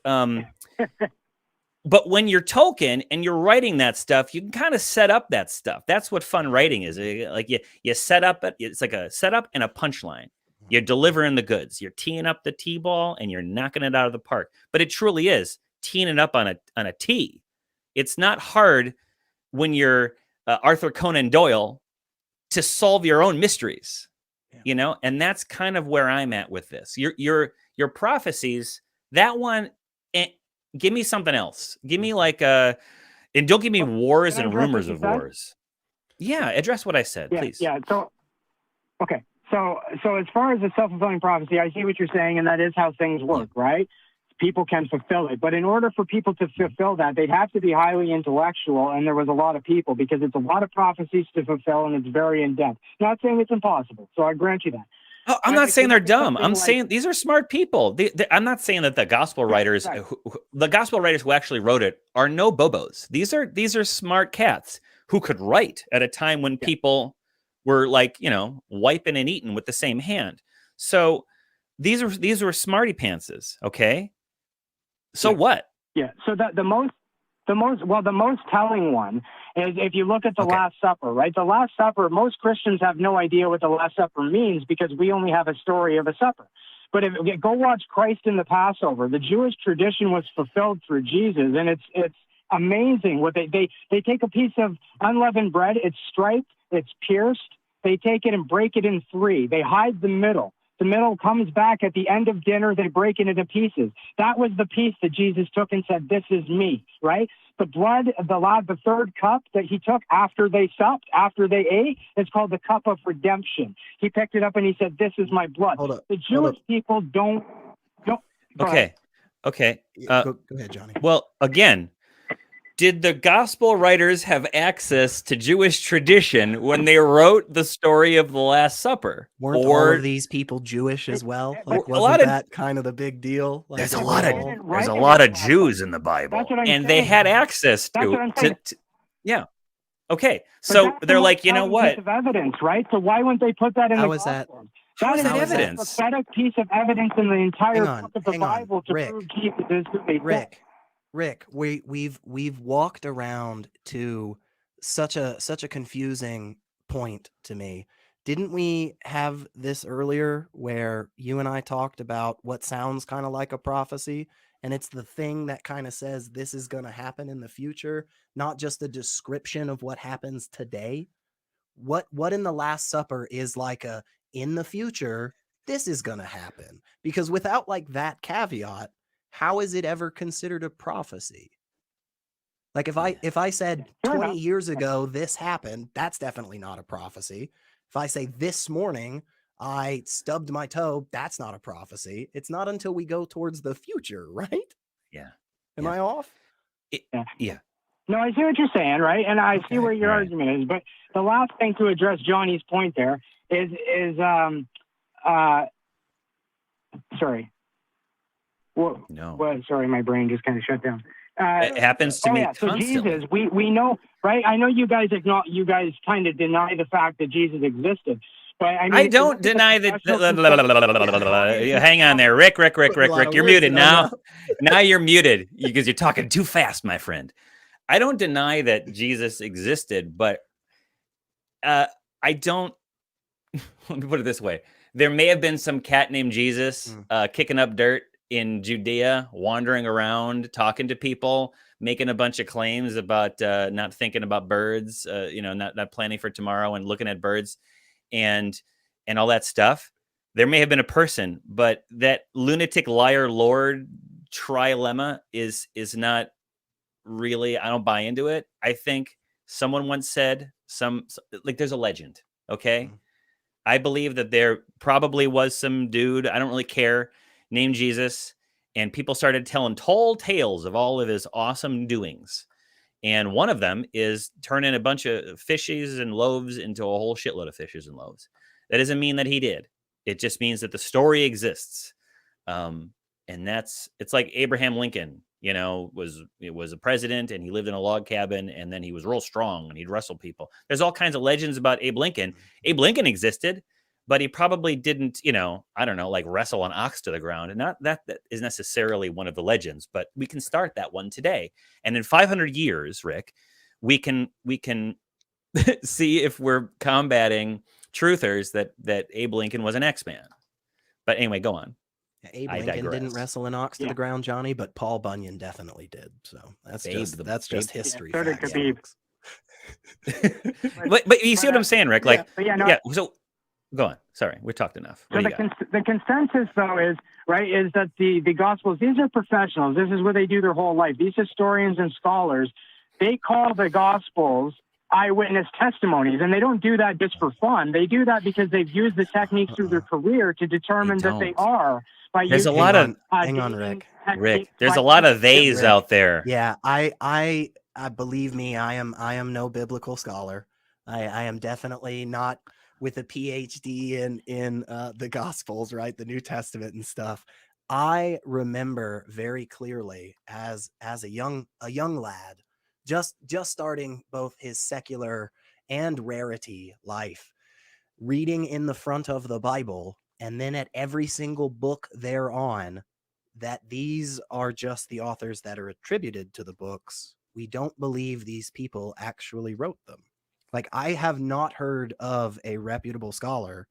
but when you're Tolkien and you're writing that stuff, you can kind of set up that stuff. That's what fun writing is. Like you set up it. It's like a setup and a punchline. You're delivering the goods. You're teeing up the T-ball and you're knocking it out of the park. But it truly is teeing it up on a tee. It's not hard when you're Arthur Conan Doyle to solve your own mysteries, you know. And that's kind of where I'm at with this. Your prophecies. That one. Give me something else. Give me like and don't give me wars and rumors of wars. Yeah, address what I said, please. Yeah. So, okay. So as far as the self-fulfilling prophecy, I see what you're saying, and that is how things work, right? People can fulfill it, but in order for people to fulfill that, they'd have to be highly intellectual, and there was a lot of people because it's a lot of prophecies to fulfill, and it's very in depth. Not saying it's impossible, so I grant you that. Oh, I'm not saying they're dumb. I'm saying these are smart people. I'm not saying that the gospel writers, the gospel writers who actually wrote it, are no bobos. These are smart cats who could write at a time when people were like, you know, wiping and eating with the same hand. So these were smarty pantses. Okay. So what? Yeah. So the most telling one is if you look at the Last Supper, right? The Last Supper, most Christians have no idea what the Last Supper means because we only have a story of a supper. But go watch Christ in the Passover. The Jewish tradition was fulfilled through Jesus, and it's amazing what they take a piece of unleavened bread, it's striped, it's pierced, they take it and break it in three. They hide the middle. The middle comes back at the end of dinner. They break it into pieces. That was the piece that Jesus took and said, "This is me," right? The blood, the third cup that he took after they supped, after they ate, is called the cup of redemption. He picked it up and he said, "This is my blood." The Jewish people don't. Okay. Go ahead, Johnny. Well, again, did the gospel writers have access to Jewish tradition when they wrote the story of the Last Supper? Weren't all of these people Jewish as well? Like, wasn't that kind of the kind of the big deal? Like, there's a lot of Jews in the Bible, and they had access to yeah. Okay, so they're like, you know what? Piece of evidence, right? So why wouldn't they put that in the Gospel? How is that evidence? A pathetic piece of evidence in the entire book of the Bible to prove Jesus is who they said. Rick, we've walked around to such a confusing point to me. Didn't we have this earlier where you and I talked about what sounds kind of like a prophecy, and it's the thing that kind of says this is going to happen in the future, not just a description of what happens today? What in the Last Supper is like a in the future this is going to happen? Because without like that caveat, how is it ever considered a prophecy? Like if I said 20 years ago this happened, that's definitely not a prophecy. If I say this morning I stubbed my toe, that's not a prophecy. It's not until we go towards the future, right? Yeah. Am I off? Yeah. No, I see what you're saying, right? And I see where your argument is. But the last thing to address Johnny's point there is sorry. Well, no. Sorry, my brain just kind of shut down. It happens to me constantly. So Jesus, we know, right? I know you guys kind of deny the fact that Jesus existed, but I mean, I don't deny that. Hang on there, Rick. You're muted now. Now you're muted because you're talking too fast, my friend. I don't deny that Jesus existed, but I don't. Let me put it this way: there may have been some cat named Jesus kicking up dirt in Judea, wandering around, talking to people, making a bunch of claims about not thinking about birds, not planning for tomorrow and looking at birds and all that stuff. There may have been a person, but that lunatic liar Lord trilemma is not really, I don't buy into it. I think someone once said there's a legend. Okay. I believe that there probably was some dude, I don't really care, named Jesus, and people started telling tall tales of all of his awesome doings. And one of them is turning a bunch of fishes and loaves into a whole shitload of fishes and loaves. That doesn't mean that he did. It just means that the story exists. And it's like Abraham Lincoln was a president, and he lived in a log cabin, and then he was real strong and he'd wrestle people. There's all kinds of legends about Abe Lincoln. Abe Lincoln existed, but he probably didn't, I don't know, like wrestle an ox to the ground. And not that is necessarily one of the legends, but we can start that one today. And in 500 years, Rick, we can see if we're combating truthers that Abe Lincoln was an X-Man. But anyway, go on. Abe I Lincoln didn't digress. wrestle an ox to the ground, Johnny, but Paul Bunyan definitely did. So that's just history. So there facts, could be- folks. but you see what I'm saying, Rick? Like, But yeah, no, yeah. So go on. Sorry, we talked enough. So the consensus, though, is that the Gospels, these are professionals. This is what they do their whole life. These historians and scholars, they call the Gospels eyewitness testimonies, and they don't do that just for fun. They do that because they've used the techniques through their career to determine that they are. There's a lot of hang on, Rick. There's a lot of theys out there. Yeah, I believe me, I am no biblical scholar. I am definitely not with a PhD in the Gospels, right? The New Testament and stuff. I remember very clearly as a young lad, just starting both his secular and rarity life, reading in the front of the Bible, and then at every single book thereon, that these are just the authors that are attributed to the books. We don't believe these people actually wrote them. Like, I have not heard of a reputable scholar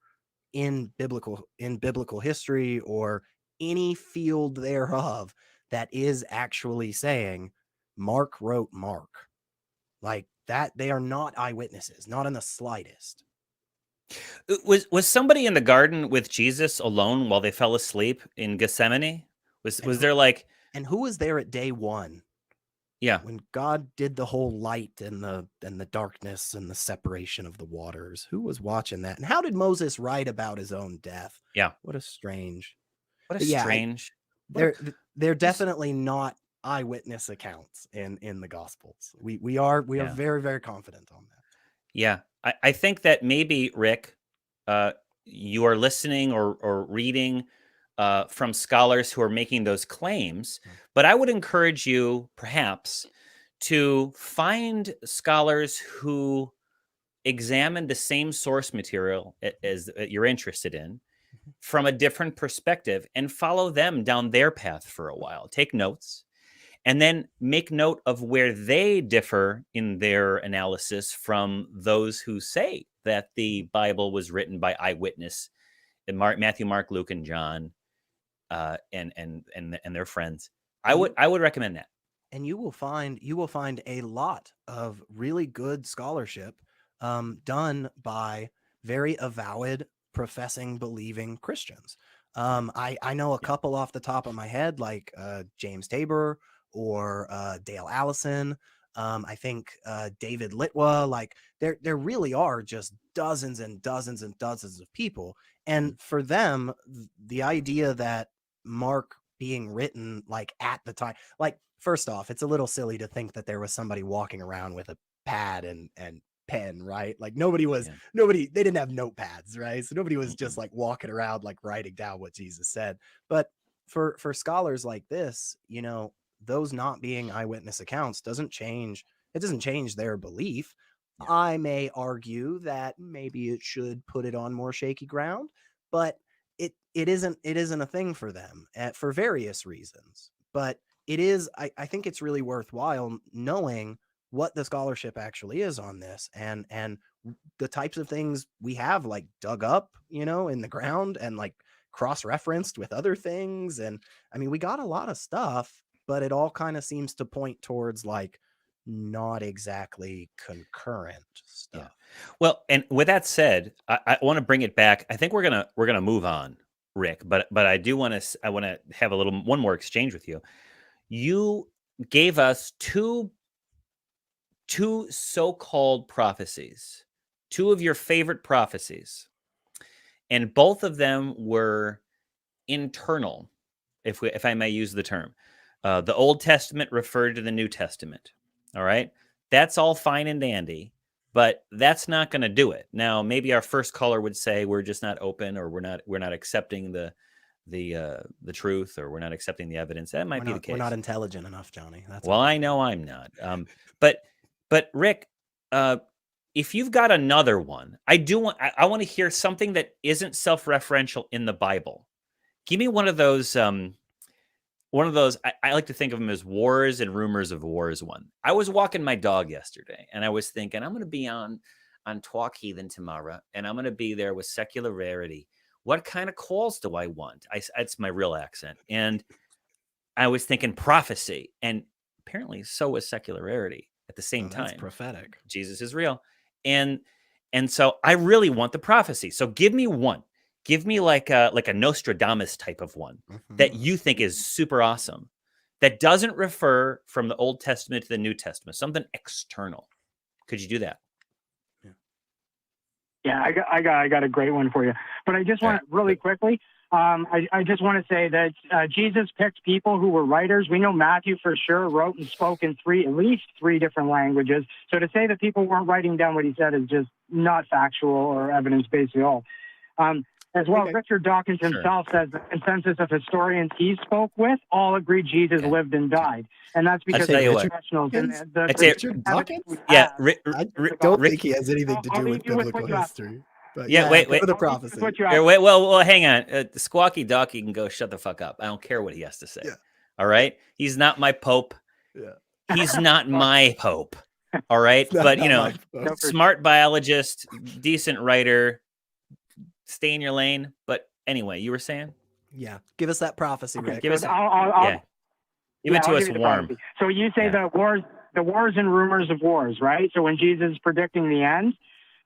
in biblical history or any field thereof that is actually saying Mark wrote Mark. Like that, they are not eyewitnesses, not in the slightest. Was somebody in the garden with Jesus alone while they fell asleep in Gethsemane? Was there like? And who was there at day one? Yeah, when God did the whole light and the darkness and the separation of the waters, who was watching that? And how did Moses write about his own death? Yeah, what a strange. They're definitely not eyewitness accounts in the Gospels. We are very, very confident on that. Yeah, I think that maybe, Rick, you are listening or reading from scholars who are making those claims, but I would encourage you perhaps to find scholars who examine the same source material as you're interested in from a different perspective and follow them down their path for a while. Take notes and then make note of where they differ in their analysis from those who say that the Bible was written by eyewitness, Matthew, Mark, Luke, and John. And their friends. I would recommend that. And you will find a lot of really good scholarship done by very avowed, professing, believing Christians. I know a couple off the top of my head, like James Tabor or Dale Allison. I think David Litwa. Like there really are just dozens and dozens and dozens of people. And for them, the idea that Mark being written like at the time, like first off, it's a little silly to think that there was somebody walking around with a pad and pen, right? Like they didn't have notepads, right? So nobody was just like walking around like writing down what Jesus said. But for scholars like this, those not being eyewitness accounts doesn't change their belief. Yeah. I may argue that maybe it should put it on more shaky ground, but it isn't a thing for them for various reasons. But it is, I think it's really worthwhile knowing what the scholarship actually is on this and the types of things we have like dug up, in the ground and like cross-referenced with other things. And I mean, we got a lot of stuff, but it all kind of seems to point towards like not exactly concurrent stuff. Yeah. Well, and with that said, I want to bring it back. I think we're gonna move on, Rick. But I want to have one more exchange with you. You gave us two so-called prophecies, two of your favorite prophecies, and both of them were internal, if I may use the term. The Old Testament referred to the New Testament. All right, that's all fine and dandy, but that's not going to do it. Now, maybe our first caller would say we're just not open, or we're not accepting the the truth, or we're not accepting the evidence. That might be the case. We're not intelligent enough, Johnny. That's well, I know I'm not. But Rick, if you've got another one, I want to hear something that isn't self-referential in the Bible. Give me one of those. I like to think of them as wars and rumors of wars. One. I was walking my dog yesterday, and I was thinking I'm going to be on Talk Heathen tomorrow, and I'm going to be there with Secular Rarity. What kind of calls do I want? It's my real accent, and I was thinking prophecy, and apparently so was Secular Rarity at the same time. That's prophetic. Jesus is real, and so I really want the prophecy. So give me one. Give me like a Nostradamus type of one that you think is super awesome, that doesn't refer from the Old Testament to the New Testament, something external. Could you do that? Yeah, I got a great one for you. But I just want really quickly, I just want to say that Jesus picked people who were writers. We know Matthew for sure wrote and spoke in at least three different languages. So to say that people weren't writing down what he said is just not factual or evidence-based at all. As well, Richard Dawkins himself says the consensus of historians he spoke with all agreed Jesus lived and died. And that's because the professionals in the Richard Dawkins? Yeah. I don't think he has anything to do with biblical history. But wait. For the prophecy. Well, hang on. The Squawky Docky can go shut the fuck up. I don't care what he has to say. Yeah. All right? He's not my pope. Yeah. He's not my pope. All right? But, smart biologist, decent writer, stay in your lane. But anyway, you were saying? Yeah. Give us that prophecy, Rick. Give it to us warm. So you say the wars and rumors of wars, right? So when Jesus is predicting the end,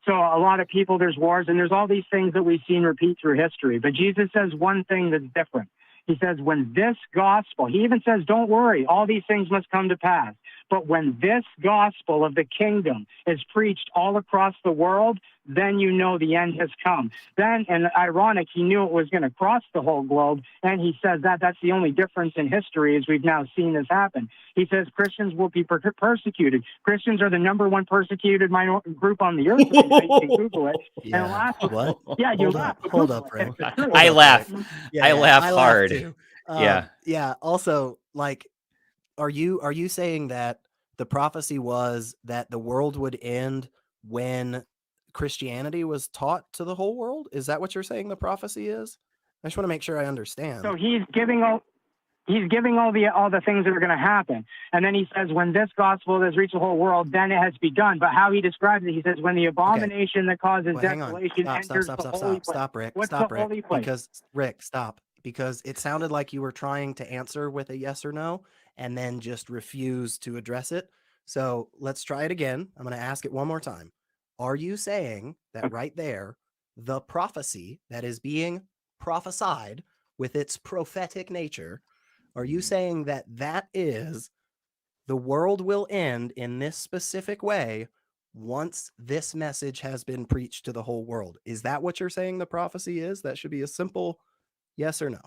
so a lot of people, there's wars, and there's all these things that we've seen repeat through history. But Jesus says one thing that's different. He says, when this gospel, he even says, don't worry, all these things must come to pass. But when this gospel of the kingdom is preached all across the world, then you know the end has come. Then, and ironic, he knew it was going to cross the whole globe, and he says that's the only difference in history as we've now seen this happen. He says Christians will be persecuted. Christians are the number one persecuted group on the earth. You can Google it. Yeah. And last, what? Yeah, you laugh. Hold up, Rick. I laugh. I laugh hard. Too. Yeah. Yeah. Also, like, are you saying that the prophecy was that the world would end when Christianity was taught to the whole world? Is that what you're saying the prophecy is? I just want to make sure I understand. So he's giving all the things that are going to happen. And then he says, when this gospel has reached the whole world, then it has begun. But how he describes it, he says, when the abomination that causes desolation enters the holy place. Stop, Rick. What's Stop, the Rick. holy place? Because, Rick, stop. Because it sounded like you were trying to answer with a yes or no and then just refuse to address it. So let's try it again. I'm going to ask it one more time. Are you saying that right there, the prophecy that is being prophesied with its prophetic nature, are you saying that that is the world will end in this specific way once this message has been preached to the whole world? Is that what you're saying the prophecy is? That should be a simple yes or no.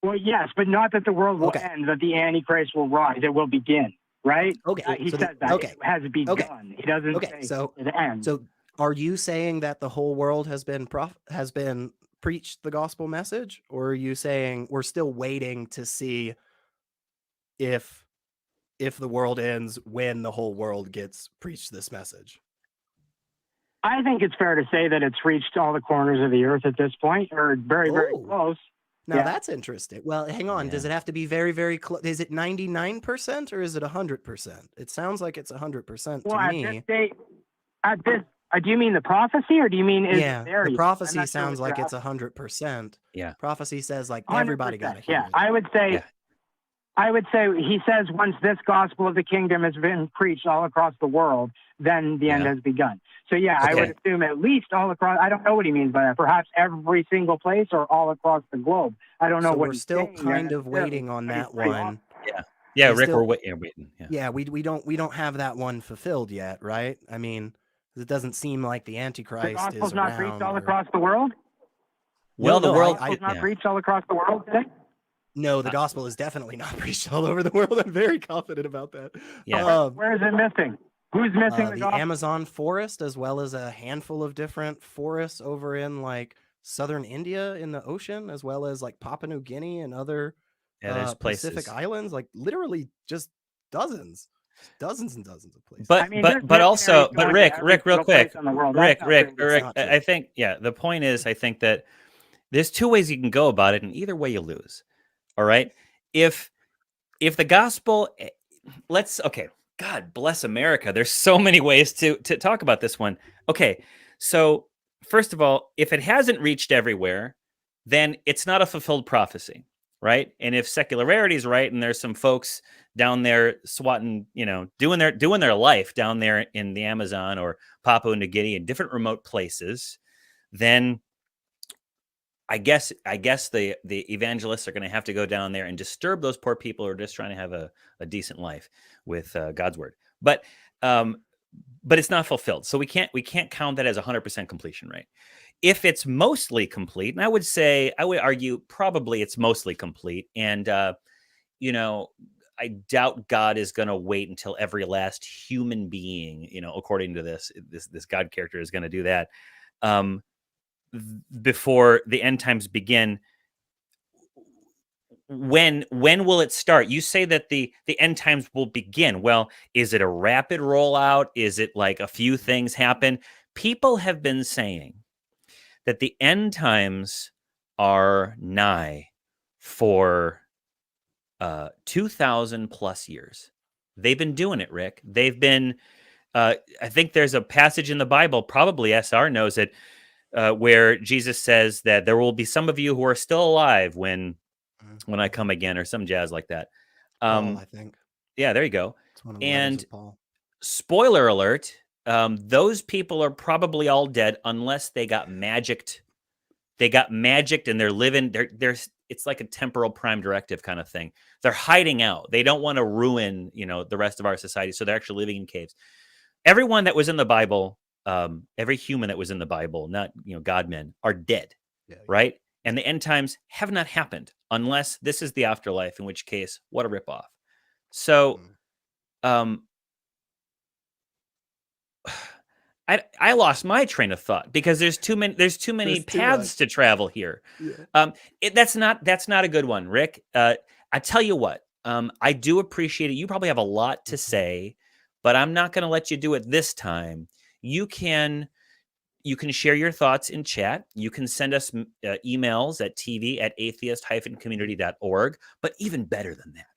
Well, yes, but not that the world will end, that the Antichrist will rise. It will begin, right? Okay. He says that. It has begun. He doesn't say it ends. So are you saying that the whole world has been preached the gospel message? Or are you saying we're still waiting to see if the world ends when the whole world gets preached this message? I think it's fair to say that it's reached all the corners of the earth at this point, or very, very close. Now that's interesting. Well, hang on. Yeah. Does it have to be very, very close? Is it 99% or is it 100%? It sounds like it's 100% to me. Do you mean the prophecy, or do you mean the prophecy sounds like it's 100%. Yeah. Prophecy says like everybody got to hear it. I would say he says once this gospel of the kingdom has been preached all across the world, then the end has begun. So I would assume at least all across. I don't know what he means by that. Perhaps every single place or all across the globe. I don't know what he's saying. We're still kind of waiting on that one. Yeah, Rick, we're waiting. Yeah, we don't have that one fulfilled yet, right? I mean, it doesn't seem like the Antichrist is around. The gospel's not preached all across the world? Well, the world is not preached all across the world today? No, the gospel is definitely not preached all over the world. I'm very confident about that. Yeah. Where is it missing? Who's missing the gospel? Amazon forest, as well as a handful of different forests over in like southern India in the ocean, as well as like Papua New Guinea and other Yeah, there's Pacific places. islands, like literally just dozens and dozens of places. But I mean, there's but also missionaries but going to Rick, every real single place quick, in the world. That's not Rick, true. It's not I true. think the point is I think that there's two ways you can go about it, and either way you lose. All right, if the gospel, okay, God bless America. There's so many ways to talk about this one. Okay, so first of all, if it hasn't reached everywhere, then it's not a fulfilled prophecy, right? And if Secular Rarity is right, and there's some folks down there swatting, doing their life down there in the Amazon or Papua New Guinea and different remote places, then I guess the evangelists are going to have to go down there and disturb those poor people who are just trying to have a decent life with God's word. But it's not fulfilled, so we can't count that as 100% completion rate. If it's mostly complete, and I would argue probably it's mostly complete, and I doubt God is going to wait until every last human being, according to this God character, is going to do that. Before the end times begin, when will it start? You say that the end times will begin. Well, is it a rapid rollout? Is it like a few things happen? People have been saying that the end times are nigh for 2,000 plus years. They've been doing it, Rick. They've been I think there's a passage in the Bible, probably SR knows it, where Jesus says that there will be some of you who are still alive when I come again, or some jazz like that. Paul, I think. Yeah, there you go. It's one of the letters And of Paul. spoiler alert, those people are probably all dead unless they got magicked. They got magicked and they're living. It's like a temporal prime directive kind of thing. They're hiding out. They don't want to ruin, the rest of our society. So they're actually living in caves. Everyone that was in the Bible, every human that was in the Bible, not God men, are dead, right? And the end times have not happened unless this is the afterlife, in which case, what a ripoff. So, I lost my train of thought because there's too many paths to travel here. Yeah. That's not a good one, Rick. I tell you what, I do appreciate it. You probably have a lot to say, but I'm not going to let you do it this time. You can share your thoughts in chat. You can send us emails at tv@atheist-community.org. But even better than that,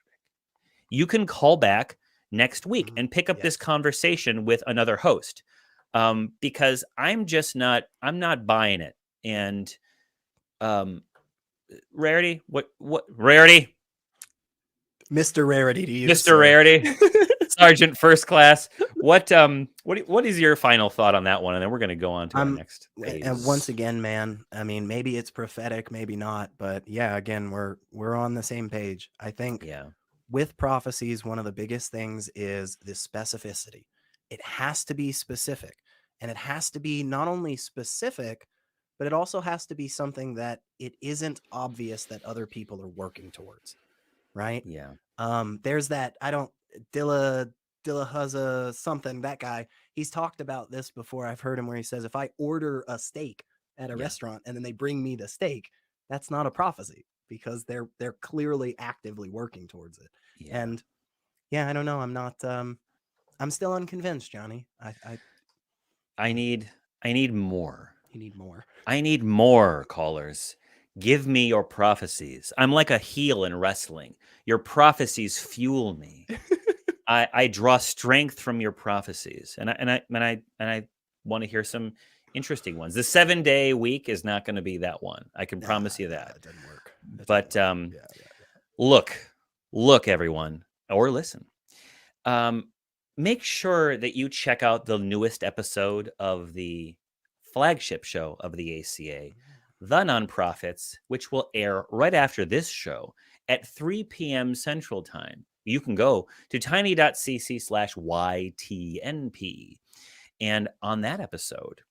you can call back next week and pick up this conversation with another host. Because I'm not buying it. And Rarity, what Rarity? Mr. Rarity to you, Mr. Rarity, Sergeant First Class. What is your final thought on that one? And then we're going to go on to our next phase. And once again, man, I mean, maybe it's prophetic, maybe not, but yeah, again, we're on the same page. I think with prophecies, one of the biggest things is the specificity. It has to be specific, and it has to be not only specific, but it also has to be something that it isn't obvious that other people are working towards. Right. Yeah. There's that. Dilla Huzza something. That guy. He's talked about this before. I've heard him where he says, if I order a steak at a restaurant and then they bring me the steak, that's not a prophecy because they're clearly actively working towards it. Yeah. And I don't know. I'm not. I'm still unconvinced, Johnny. I need more. You need more. I need more, callers. Give me your prophecies. I'm like a heel in wrestling. Your prophecies fuel me. I draw strength from your prophecies, and I want to hear some interesting ones. The 7-day week is not going to be that one. I can promise you that. It doesn't work. But look, everyone, or listen. Make sure that you check out the newest episode of the flagship show of the ACA, The Nonprofits, which will air right after this show at 3 p.m. Central Time. You can go to tiny.cc/YTNP. And on that episode,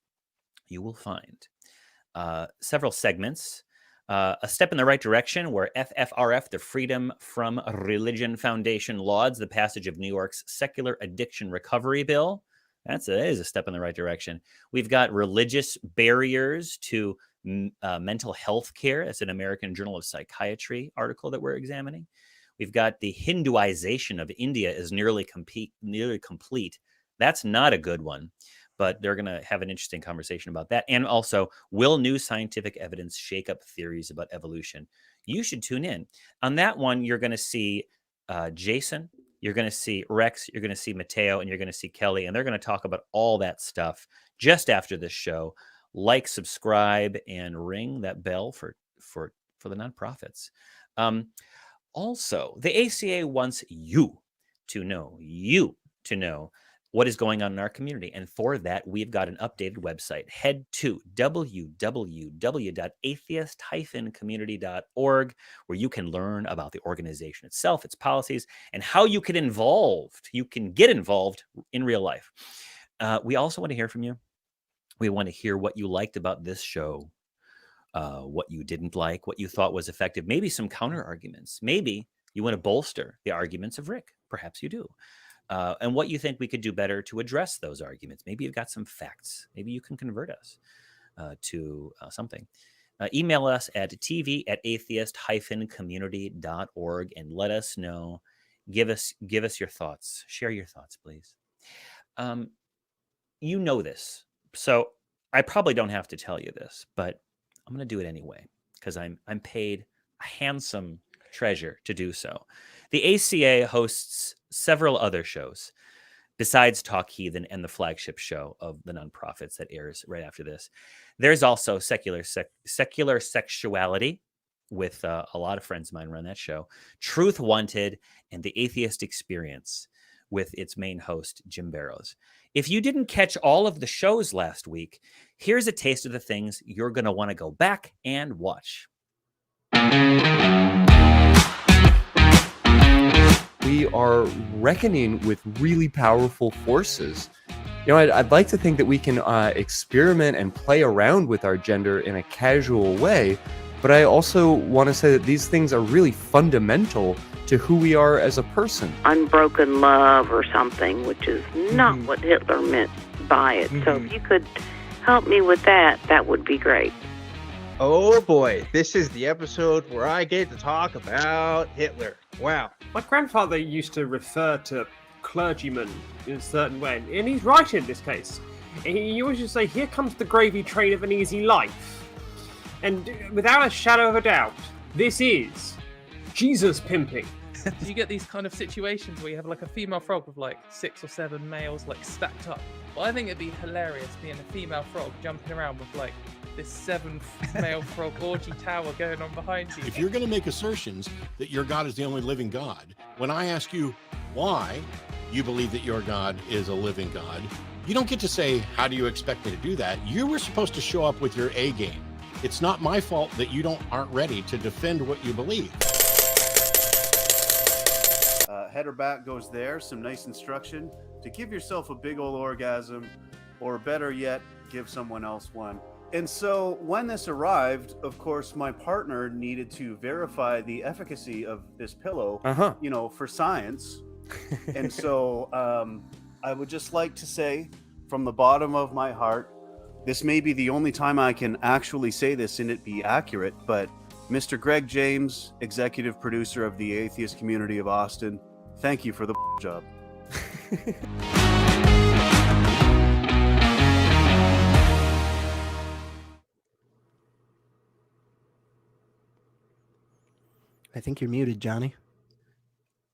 you will find several segments. A Step in the Right Direction, where FFRF, the Freedom from Religion Foundation, lauds the passage of New York's Secular Addiction Recovery Bill. That is a step in the right direction. We've got religious barriers to mental health care. It's an American Journal of Psychiatry article that we're examining. We've got the Hinduization of India is nearly complete. That's not a good one, but they're going to have an interesting conversation about that. And also, will new scientific evidence shake up theories about evolution? You should tune in. On that one, you're going to see Jason, you're going to see Rex, you're going to see Mateo, and you're going to see Kelly, and they're going to talk about all that stuff just after this show. Like, subscribe, and ring that bell for the nonprofits. Also, the ACA wants you to know what is going on in our community. And for that, we've got an updated website. Head to www.atheist-community.org, where you can learn about the organization itself, its policies, and how you can get involved in real life. We also want to hear from you. We want to hear what you liked about this show, what you didn't like, what you thought was effective, maybe some counter arguments. Maybe you want to bolster the arguments of Rick. Perhaps you do. And what you think we could do better to address those arguments. Maybe you've got some facts. Maybe you can convert us to something. Email us at tv@atheist-community.org and let us know. Give us your thoughts. Share your thoughts, please. You know this, so I probably don't have to tell you this, but I'm going to do it anyway because I'm paid a handsome treasure to do so. The ACA hosts several other shows besides Talk Heathen and the flagship show of the nonprofits that airs right after this. There's also Secular Sexuality with a lot of friends of mine run that show. Truth Wanted and The Atheist Experience with its main host, Jim Barrows. If you didn't catch all of the shows last week, here's a taste of the things you're going to want to go back and watch. We are reckoning with really powerful forces. You know, I'd like to think that we can experiment and play around with our gender in a casual way, but I also want to say that these things are really fundamental to who we are as a person. Unbroken love or something, which is not what Hitler meant by it. So if you could help me with that, that would be great. Oh boy, this is the episode where I get to talk about Hitler. Wow. My grandfather used to refer to clergymen in a certain way, and he's right in this case. He always used to say, here comes the gravy train of an easy life. And without a shadow of a doubt, this is Jesus pimping. Do you get these kind of situations where you have like a female frog with like 6 or 7 males like stacked up? Well, I think it'd be hilarious being a female frog jumping around with like this 7th male frog orgy tower going on behind you. If you're going to make assertions that your God is the only living God, when I ask you why you believe that your God is a living God, you don't get to say, how do you expect me to do that? You were supposed to show up with your A game. It's not my fault that you aren't ready to defend what you believe. Header back goes there, some nice instruction to give yourself a big old orgasm, or better yet, give someone else one. And so when this arrived, of course, my partner needed to verify the efficacy of this pillow, for science. And so I would just like to say from the bottom of my heart, this may be the only time I can actually say this and it be accurate, but Mr. Greg James, executive producer of the Atheist Community of Austin, thank you for the job. I think you're muted, Johnny.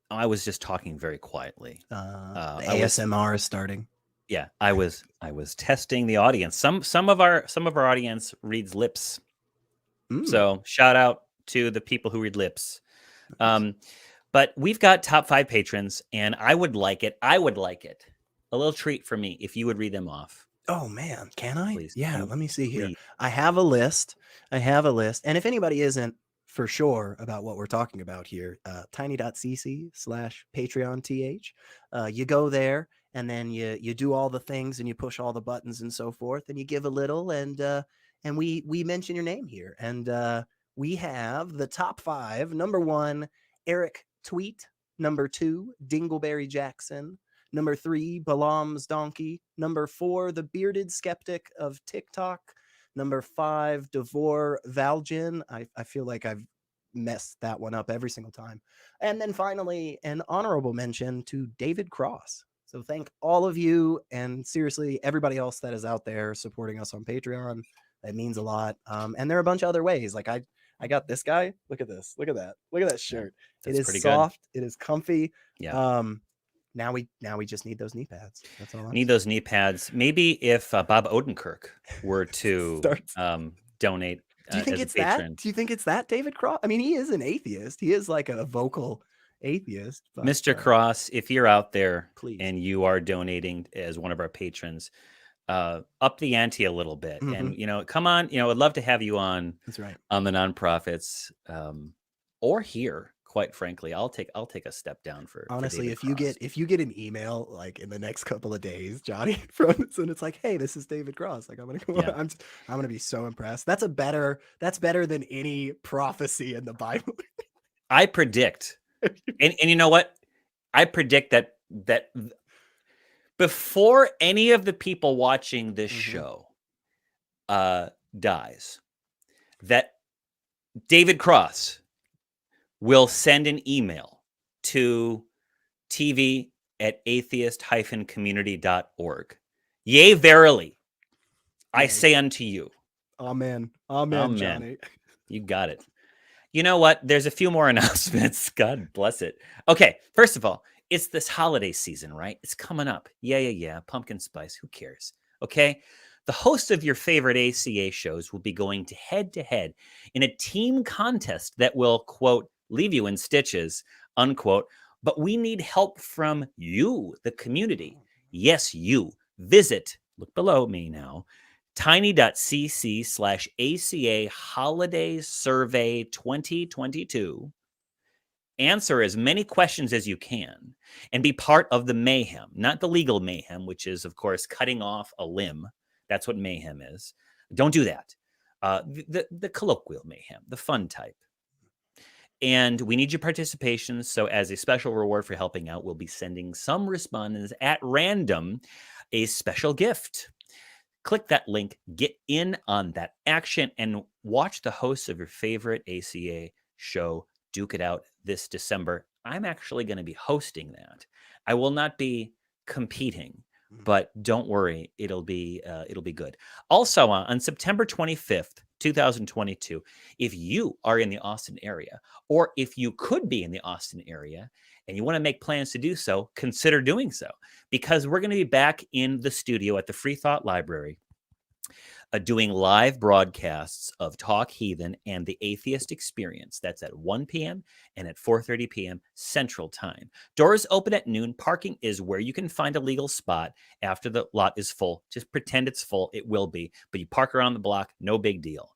I was just talking very quietly. ASMR is starting. Yeah, I was testing the audience. Some of our audience reads lips. So shout out to the people who read lips. Nice. But we've got top 5 patrons, and I would like it. A little treat for me if you would read them off. Oh man, can I? Please. Yeah, let me see here. I have a list. And if anybody isn't for sure about what we're talking about here, tiny.cc/patreon.th. You go there and then you do all the things and you push all the buttons and so forth, and you give a little, and we mention your name here. And we have the top 5. Number 1, Eric Tweet. Number 2, Dingleberry Jackson. Number 3, Balaam's Donkey. Number 4, the Bearded Skeptic of TikTok. Number 5, Devor Valgin. I feel like I've messed that one up every single time. And then finally, an honorable mention to David Cross. So thank all of you, and seriously, everybody else that is out there supporting us on Patreon. That means a lot. And there are a bunch of other ways. Like I got this guy. Look at this. Look at that. Look at that shirt. It is soft. Good. It is comfy. Yeah. Now we just need those knee pads. That's all. Need those knee pads. Maybe if Bob Odenkirk were to donate. Do you think it's that? Do you think it's that, David Cross? I mean, he is an atheist. He is like a vocal atheist. But, Mr. Cross, if you're out there, please, and you are donating as one of our patrons, up the ante a little bit, and come on, I'd love to have you on. That's right. On the nonprofits, or here. Quite frankly, I'll take a step down for. Honestly, for if you get an email like in the next couple of days, Johnny, from this, and it's like, hey, this is David Cross. Like, I'm gonna be so impressed. That's better than any prophecy in the Bible. I predict, and you know what? I predict that before any of the people watching this show dies, that David Cross will send an email to tv@atheist-community.org. Yea, verily, I say unto you. Amen. Amen, Johnny. You got it. You know what? There's a few more announcements. God bless it. Okay, first of all, it's this holiday season, right? It's coming up. Yeah. Pumpkin spice. Who cares? Okay? The hosts of your favorite ACA shows will be going head-to-head in a team contest that will, quote, leave you in stitches, unquote. But we need help from you, the community. Yes, you. Visit, look below me now, tiny.cc/ACA Holiday Survey 2022. Answer as many questions as you can and be part of the mayhem, not the legal mayhem, which is, of course, cutting off a limb. That's what mayhem is. Don't do that. The colloquial mayhem, the fun type. And we need your participation. So as a special reward for helping out, we'll be sending some respondents at random a special gift. Click that link, get in on that action, and watch the hosts of your favorite ACA show duke it out this December. I'm actually going to be hosting that. I will not be competing, but don't worry, it'll be good. Also, on September 25th, 2022, if you are in the Austin area, or if you could be in the Austin area and you want to make plans to do so, consider doing so, because we're going to be back in the studio at the Free Thought Library doing live broadcasts of Talk Heathen and the Atheist Experience. That's at 1 p.m. and at 4:30 p.m. Central Time. Doors open at noon. Parking is where you can find a legal spot after the lot is full. Just pretend it's full. It will be. But you park around the block. No big deal.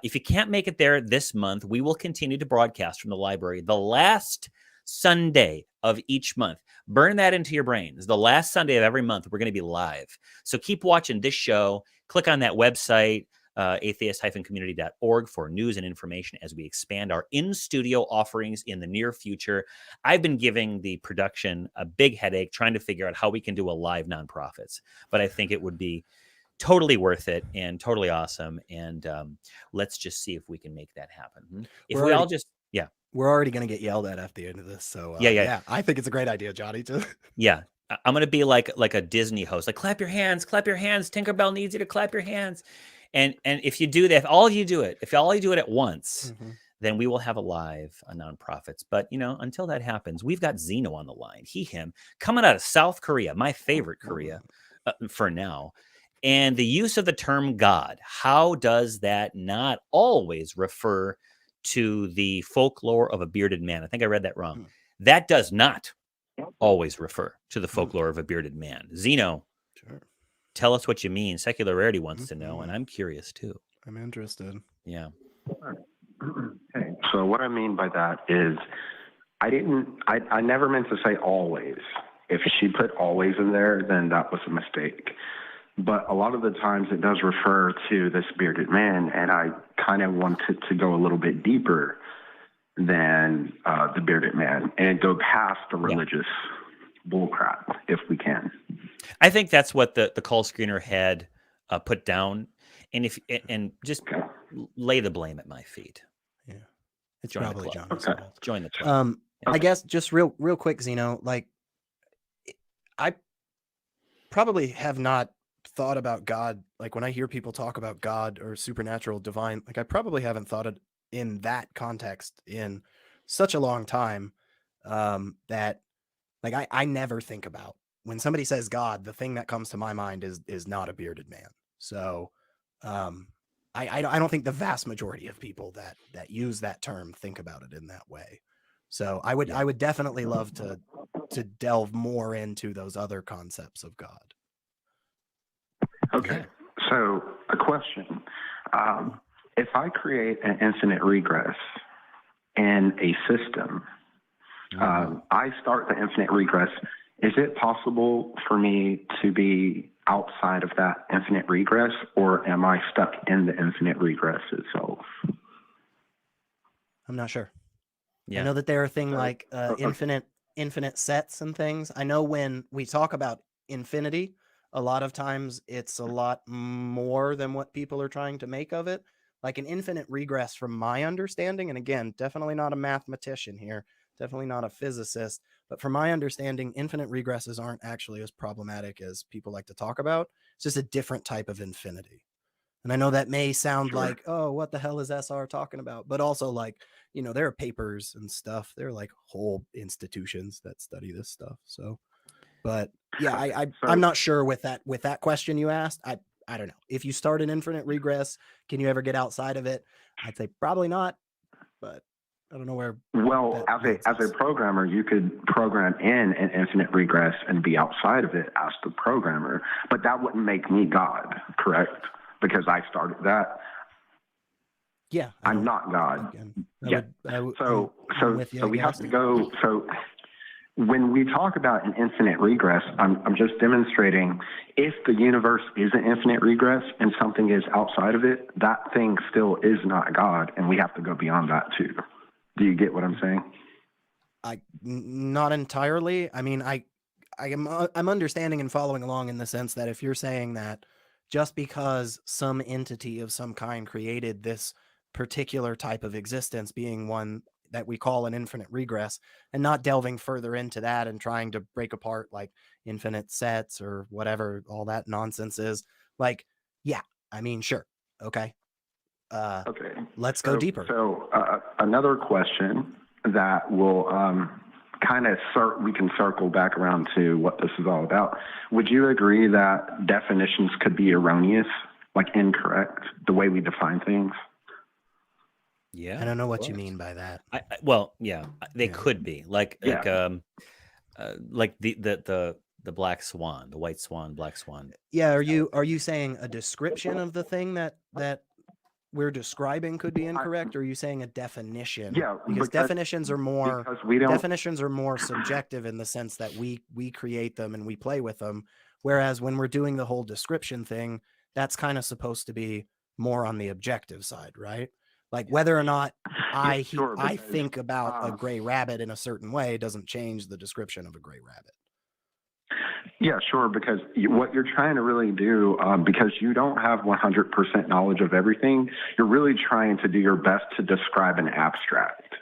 If you can't make it there this month, we will continue to broadcast from the library the last Sunday of each month. Burn that into your brains. The last Sunday of every month, we're going to be live. So keep watching this show. Click on that website, atheist-community.org, for news and information as we expand our in-studio offerings in the near future. I've been giving the production a big headache trying to figure out how we can do a live nonprofits, but I think it would be totally worth it and totally awesome. And let's just see if we can make that happen. If we all just, we're already going to get yelled at the end of this. So yeah, I think it's a great idea, Johnny. Yeah. I'm going to be like a Disney host, like clap your hands. Tinkerbell needs you to clap your hands. And if you do that, if all you do it at once, then we will have a live nonprofits. But, until that happens, we've got Xeno on the line. Him coming out of South Korea, my favorite Korea for now. And the use of the term God, how does that not always refer to the folklore of a bearded man? I think I read that wrong. That does not always refer to the folklore of a bearded man. Xeno, tell us what you mean. Secular Rarity wants to know, and I'm curious too. I'm interested. Yeah. Okay. So what I mean by that is I never meant to say always. If she put always in there, then that was a mistake. But a lot of the times it does refer to this bearded man, and I kind of wanted to go a little bit deeper than the bearded man and go past the religious bullcrap, if we can. I think that's what the call screener had put down. And if and just lay the blame at my feet. Yeah, it's Join the probably club. Johnny's Okay. fault. Join the club. I guess just real quick, Xeno, like I probably have not thought about God. Like when I hear people talk about God or supernatural, divine, like I probably haven't thought it in that context in such a long time, that like I never think about when somebody says God, the thing that comes to my mind is not a bearded man. So I don't think the vast majority of people that use that term think about it in that way. So I would definitely love to delve more into those other concepts of God. Okay. So a question. If I create an infinite regress in a system, I start the infinite regress. Is it possible for me to be outside of that infinite regress, or am I stuck in the infinite regress itself? I'm not sure. Yeah. I know that there are things like infinite sets and things. I know when we talk about infinity, a lot of times it's a lot more than what people are trying to make of it. Like an infinite regress, from my understanding, and again, definitely not a mathematician here, definitely not a physicist, but from my understanding, infinite regresses aren't actually as problematic as people like to talk about. It's just a different type of infinity. And I know that may sound like, oh, what the hell is SR talking about? But also, like, you know, there are papers and stuff. There are like whole institutions that study this stuff. So, but yeah, I'm not sure with that question you asked. I don't know. If you start an infinite regress, can you ever get outside of it? I'd say probably not, but I don't know where. Well, as a programmer, you could program in an infinite regress and be outside of it as the programmer, but that wouldn't make me God, correct? Because I started that. Yeah, I'm not God. So we have to go. So when we talk about an infinite regress, I'm just demonstrating if the universe is an infinite regress and something is outside of it, that thing still is not God, and we have to go beyond that too. Do you get what I'm saying? Not entirely. I mean, I'm understanding and following along in the sense that if you're saying that just because some entity of some kind created this particular type of existence, being one that we call an infinite regress, and not delving further into that and trying to break apart like infinite sets or whatever all that nonsense is, like, yeah, I mean, sure. Okay. Okay. Let's go deeper. So another question that will kind of we can circle back around to what this is all about. Would you agree that definitions could be erroneous, like incorrect, the way we define things? Yeah. I don't know what you mean by that. They could be like the black swan, the white swan, black swan. Yeah. Are you saying a description of the thing that we're describing could be incorrect, or are you saying a definition? Yeah, because definitions are more subjective in the sense that we create them and we play with them, whereas when we're doing the whole description thing, that's kind of supposed to be more on the objective side, right? Like whether or not I think about a gray rabbit in a certain way doesn't change the description of a gray rabbit. Yeah, sure, because what you're trying to really do, because you don't have 100% knowledge of everything, you're really trying to do your best to describe an abstract.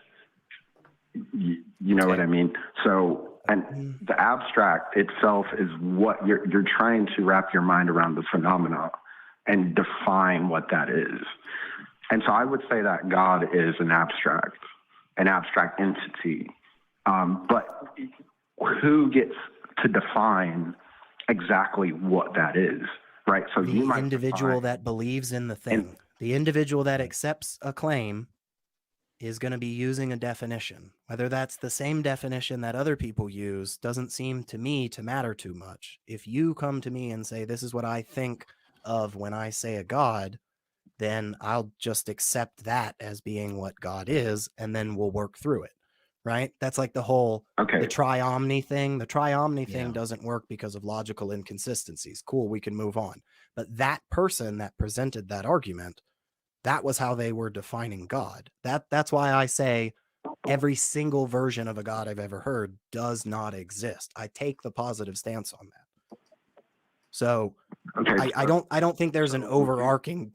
You know what I mean? So, and the abstract itself is what you're trying to wrap your mind around the phenomena and define what that is. And so I would say that God is an abstract entity. But who gets to define exactly what that is, right? So the individual that believes in the thing, the individual that accepts a claim is going to be using a definition. Whether that's the same definition that other people use doesn't seem to me to matter too much. If you come to me and say, this is what I think of when I say a God, then I'll just accept that as being what God is, and then we'll work through it. Right? That's like the whole the triomni thing. The triomni thing doesn't work because of logical inconsistencies. Cool, we can move on. But that person that presented that argument, that was how they were defining God. That's why I say every single version of a God I've ever heard does not exist. I take the positive stance on that. So Okay, I don't think there's an overarching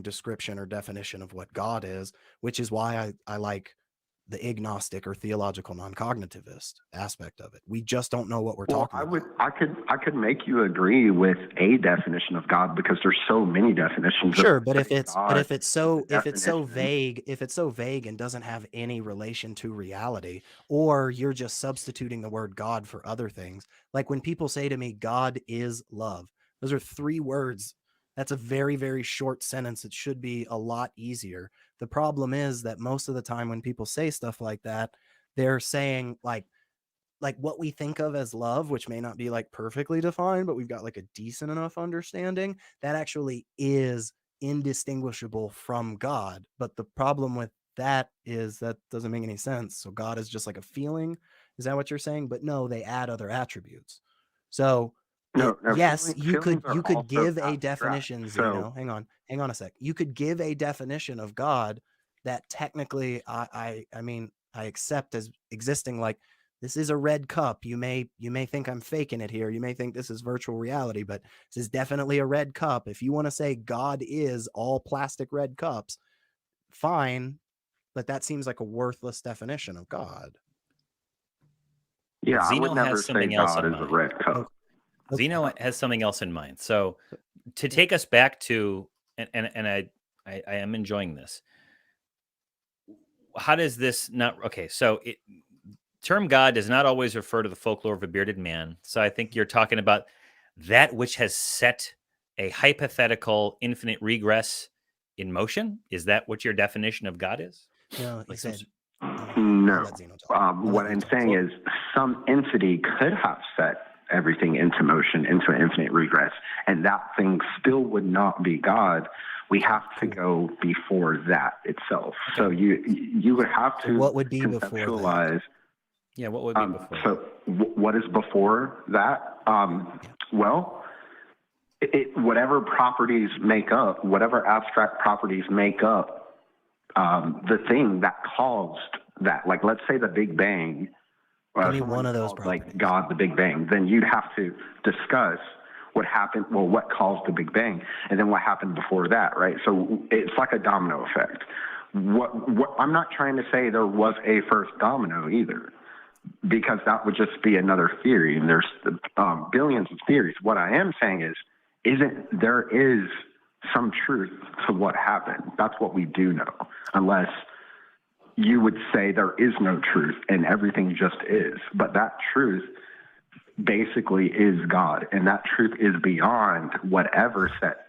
description or definition of what God is, which is why I like the agnostic or theological non-cognitivist aspect of it. We just don't know what we're talking about. I could make you agree with a definition of God because there's so many definitions. Sure, but if it's so vague and doesn't have any relation to reality, or you're just substituting the word God for other things, like when people say to me, God is love, those are 3 words. That's a very, very short sentence. It should be a lot easier. The problem is that most of the time when people say stuff like that, they're saying like what we think of as love, which may not be like perfectly defined, but we've got like a decent enough understanding, that actually is indistinguishable from God. But the problem with that is that doesn't make any sense. So God is just like a feeling. Is that what you're saying? But no, they add other attributes. So yes, you could give a definition, Xeno. Hang on a sec. You could give a definition of God that technically I mean I accept as existing. Like, this is a red cup. You may think I'm faking it here. You may think this is virtual reality, but this is definitely a red cup. If you want to say God is all plastic red cups, fine, but that seems like a worthless definition of God. Yeah, I would Xeno never has say something else God in is a mind. red cup. Xeno has something else in mind. So to take us back to, and I am enjoying this. How does this not, okay, so term God does not always refer to the folklore of a bearded man. So I think you're talking about that which has set a hypothetical infinite regress in motion. Is that what your definition of God is? No, like no. What I'm saying is some entity could have set everything into motion, into an infinite regress, and that thing still would not be God. We have to go before that itself. Okay. So you would have to what would be conceptualize. Yeah, what would be before? So what is before that? Well, whatever properties make up, whatever abstract properties make up the thing that caused that. Like, let's say the Big Bang. Give me one of those properties. Like God, the Big Bang. Then you'd have to discuss what happened, well, what caused the Big Bang, and then what happened before that, right? So it's like a domino effect. What I'm not trying to say there was a first domino either, because that would just be another theory, and there's billions of theories. What I am saying is there is some truth to what happened. That's what we do know, unless you would say there is no truth and everything just is. But that truth basically is God, and that truth is beyond whatever set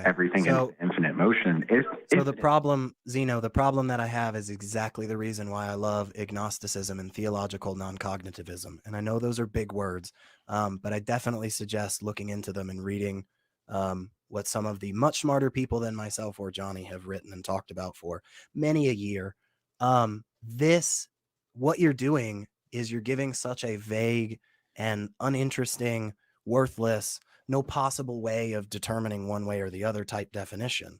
everything in infinite motion. So the problem, Xeno, the problem that I have is exactly the reason why I love agnosticism and theological non-cognitivism. And I know those are big words, but I definitely suggest looking into them and reading what some of the much smarter people than myself or Johnny have written and talked about for many a year. What you're doing is you're giving such a vague and uninteresting, worthless, no possible way of determining one way or the other type definition.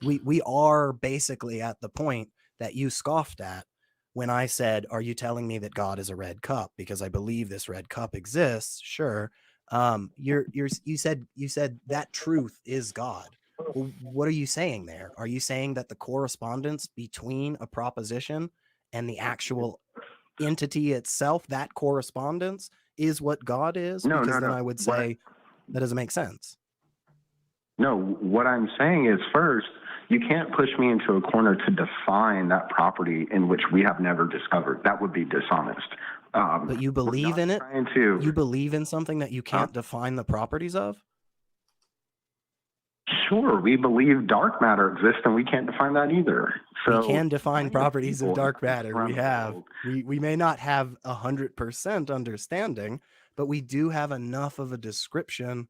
We are basically at the point that you scoffed at when I said, are you telling me that God is a red cup? Because I believe this red cup exists. Sure. You said that truth is God. Well, what are you saying there? Are you saying that the correspondence between a proposition and the actual entity itself, that correspondence, is what God is? No, because then I would say that doesn't make sense. No, what I'm saying is, first, you can't push me into a corner to define that property in which we have never discovered. That would be dishonest. But you believe in it? You believe in something that you can't define the properties of? Sure, we believe dark matter exists, and we can't define that either. So we can define properties of dark matter. We may not have 100% understanding, but we do have enough of a description,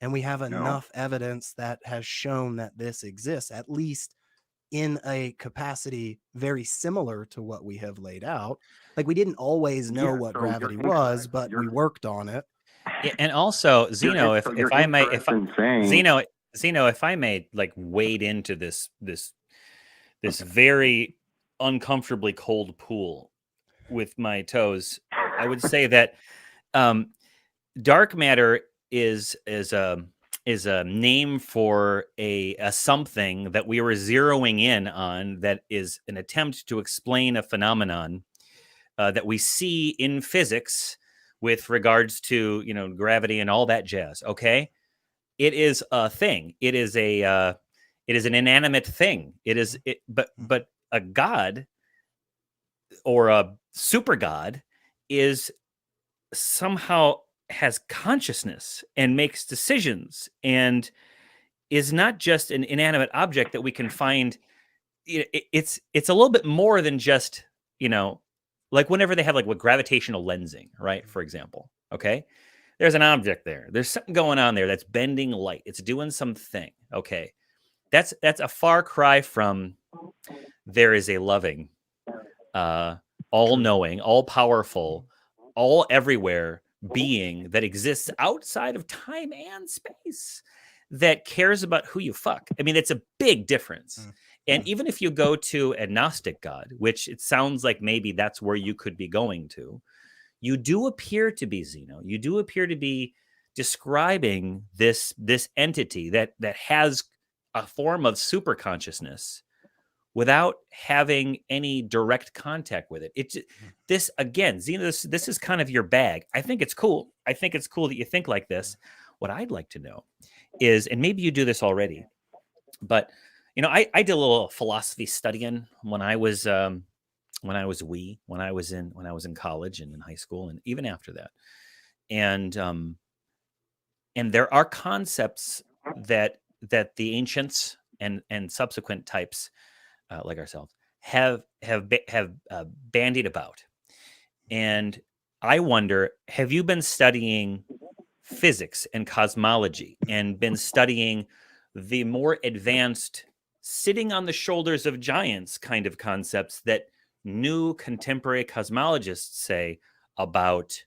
and we have enough evidence that has shown that this exists, at least in a capacity very similar to what we have laid out. Like, we didn't always know what gravity was, but we worked on it. Yeah, and also, Xeno, if I may, like, wade into this very uncomfortably cold pool with my toes, I would say that dark matter is a name for a something that we were zeroing in on, that is an attempt to explain a phenomenon that we see in physics with regards to, you know, gravity and all that jazz. Okay, it is a thing. It is an inanimate thing. But a god or a super god is somehow has consciousness and makes decisions and is not just an inanimate object that we can find. It's a little bit more than just, you know, like whenever they have like what gravitational lensing, right? For example, okay, there's an object there. There's something going on there that's bending light. It's doing something. Okay, that's a far cry from there is a loving, all-knowing, all-powerful, all everywhere being that exists outside of time and space that cares about who you fuck. I mean, it's a big difference. And even if you go to agnostic God, which it sounds like maybe that's where you could be going to, you do appear to be Xeno. You do appear to be describing this entity that has a form of super consciousness without having any direct contact with it. It's this again, Xeno. This is kind of your bag. I think it's cool. I think it's cool that you think like this. What I'd like to know is, and maybe you do this already, but you know, I did a little philosophy studying when I was in college and in high school and even after that, and there are concepts that the ancients and subsequent types like ourselves have bandied about. And I wonder, have you been studying physics and cosmology and been studying the more advanced sitting on the shoulders of giants kind of concepts that new contemporary cosmologists say about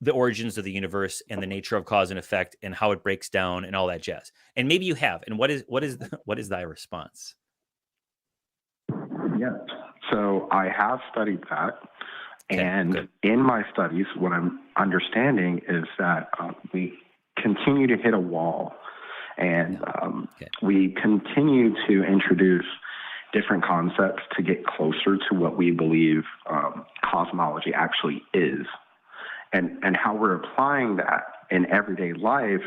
the origins of the universe and the nature of cause and effect and how it breaks down and all that jazz? And maybe you have. And what is thy response? Yeah. So I have studied that. Okay, and good. In my studies, what I'm understanding is that we continue to hit a wall, and we continue to introduce different concepts to get closer to what we believe cosmology actually is, and how we're applying that in everyday life.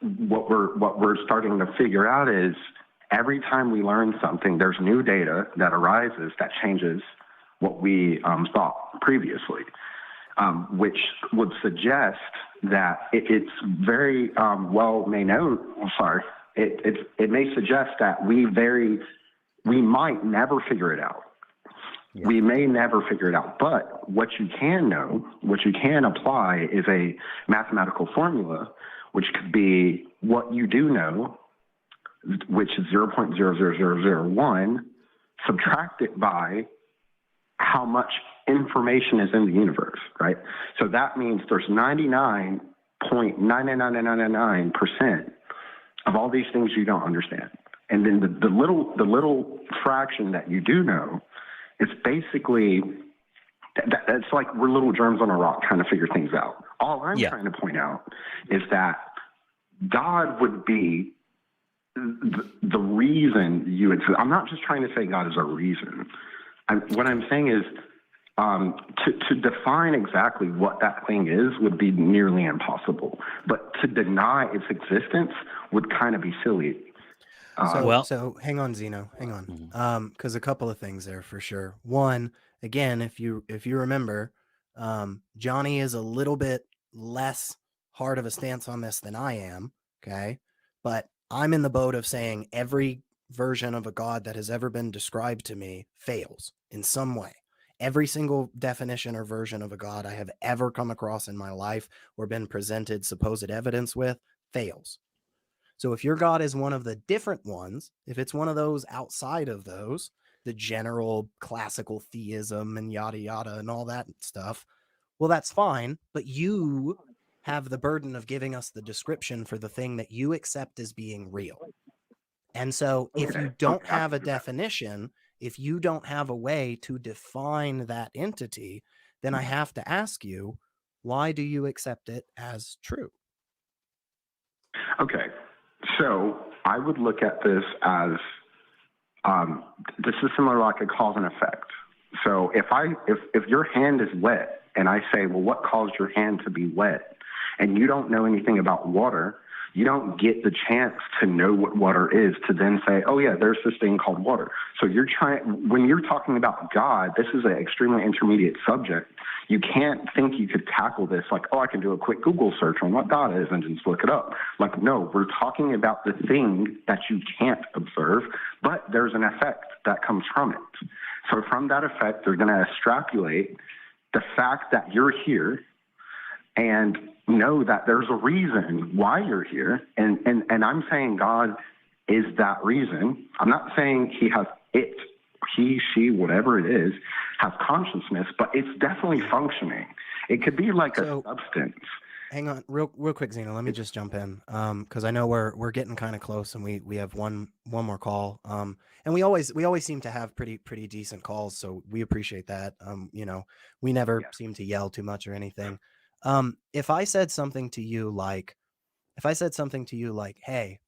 What we're starting to figure out is every time we learn something, there's new data that arises that changes what we thought previously, which would suggest that it's very well may know. Sorry, it may suggest that we might never figure it out. Yeah. We may never figure it out, but what you can know, what you can apply is a mathematical formula, which could be what you do know, which is 0.00001, subtracted by how much information is in the universe, right? So that means there's 99.99999% of all these things you don't understand. And then the little fraction that you do know, it's basically, that's like we're little germs on a rock trying to figure things out. All I'm trying to point out is that God would be the reason you exist. I'm not just trying to say God is a reason. What I'm saying is to define exactly what that thing is would be nearly impossible. But to deny its existence would kind of be silly. So hang on, Xeno, hang on. Because a couple of things there for sure. One, again, if you remember, Johnny is a little bit less hard of a stance on this than I am. Okay, but I'm in the boat of saying every version of a God that has ever been described to me fails in some way. Every single definition or version of a God I have ever come across in my life or been presented supposed evidence with fails. So if your God is one of the different ones, if it's one of those outside of those, the general classical theism and yada yada and all that stuff, well, that's fine, but you have the burden of giving us the description for the thing that you accept as being real. And so if you don't have a definition, if you don't have a way to define that entity, then I have to ask you, why do you accept it as true? Okay, so I would look at this as this is similar like a cause and effect. So if your hand is wet and I say, well, what caused your hand to be wet? And you don't know anything about water, you don't get the chance to know what water is to then say, oh yeah, there's this thing called water. So when you're talking about God, this is an extremely intermediate subject. You can't think you could tackle this like, oh, I can do a quick Google search on what God is and just look it up. Like, no, we're talking about the thing that you can't observe, but there's an effect that comes from it. So from that effect, they're going to extrapolate the fact that you're here and know that there's a reason why you're here. And I'm saying God is that reason. I'm not saying he has it, he, she, whatever it is, has consciousness, but it's definitely functioning. It could be like a substance. Hang on, real quick, Xeno. Let me just jump in, because I know we're getting kind of close, and we have one more call. And we always seem to have pretty decent calls, so we appreciate that. We never seem to yell too much or anything. If I said something to you like, hey,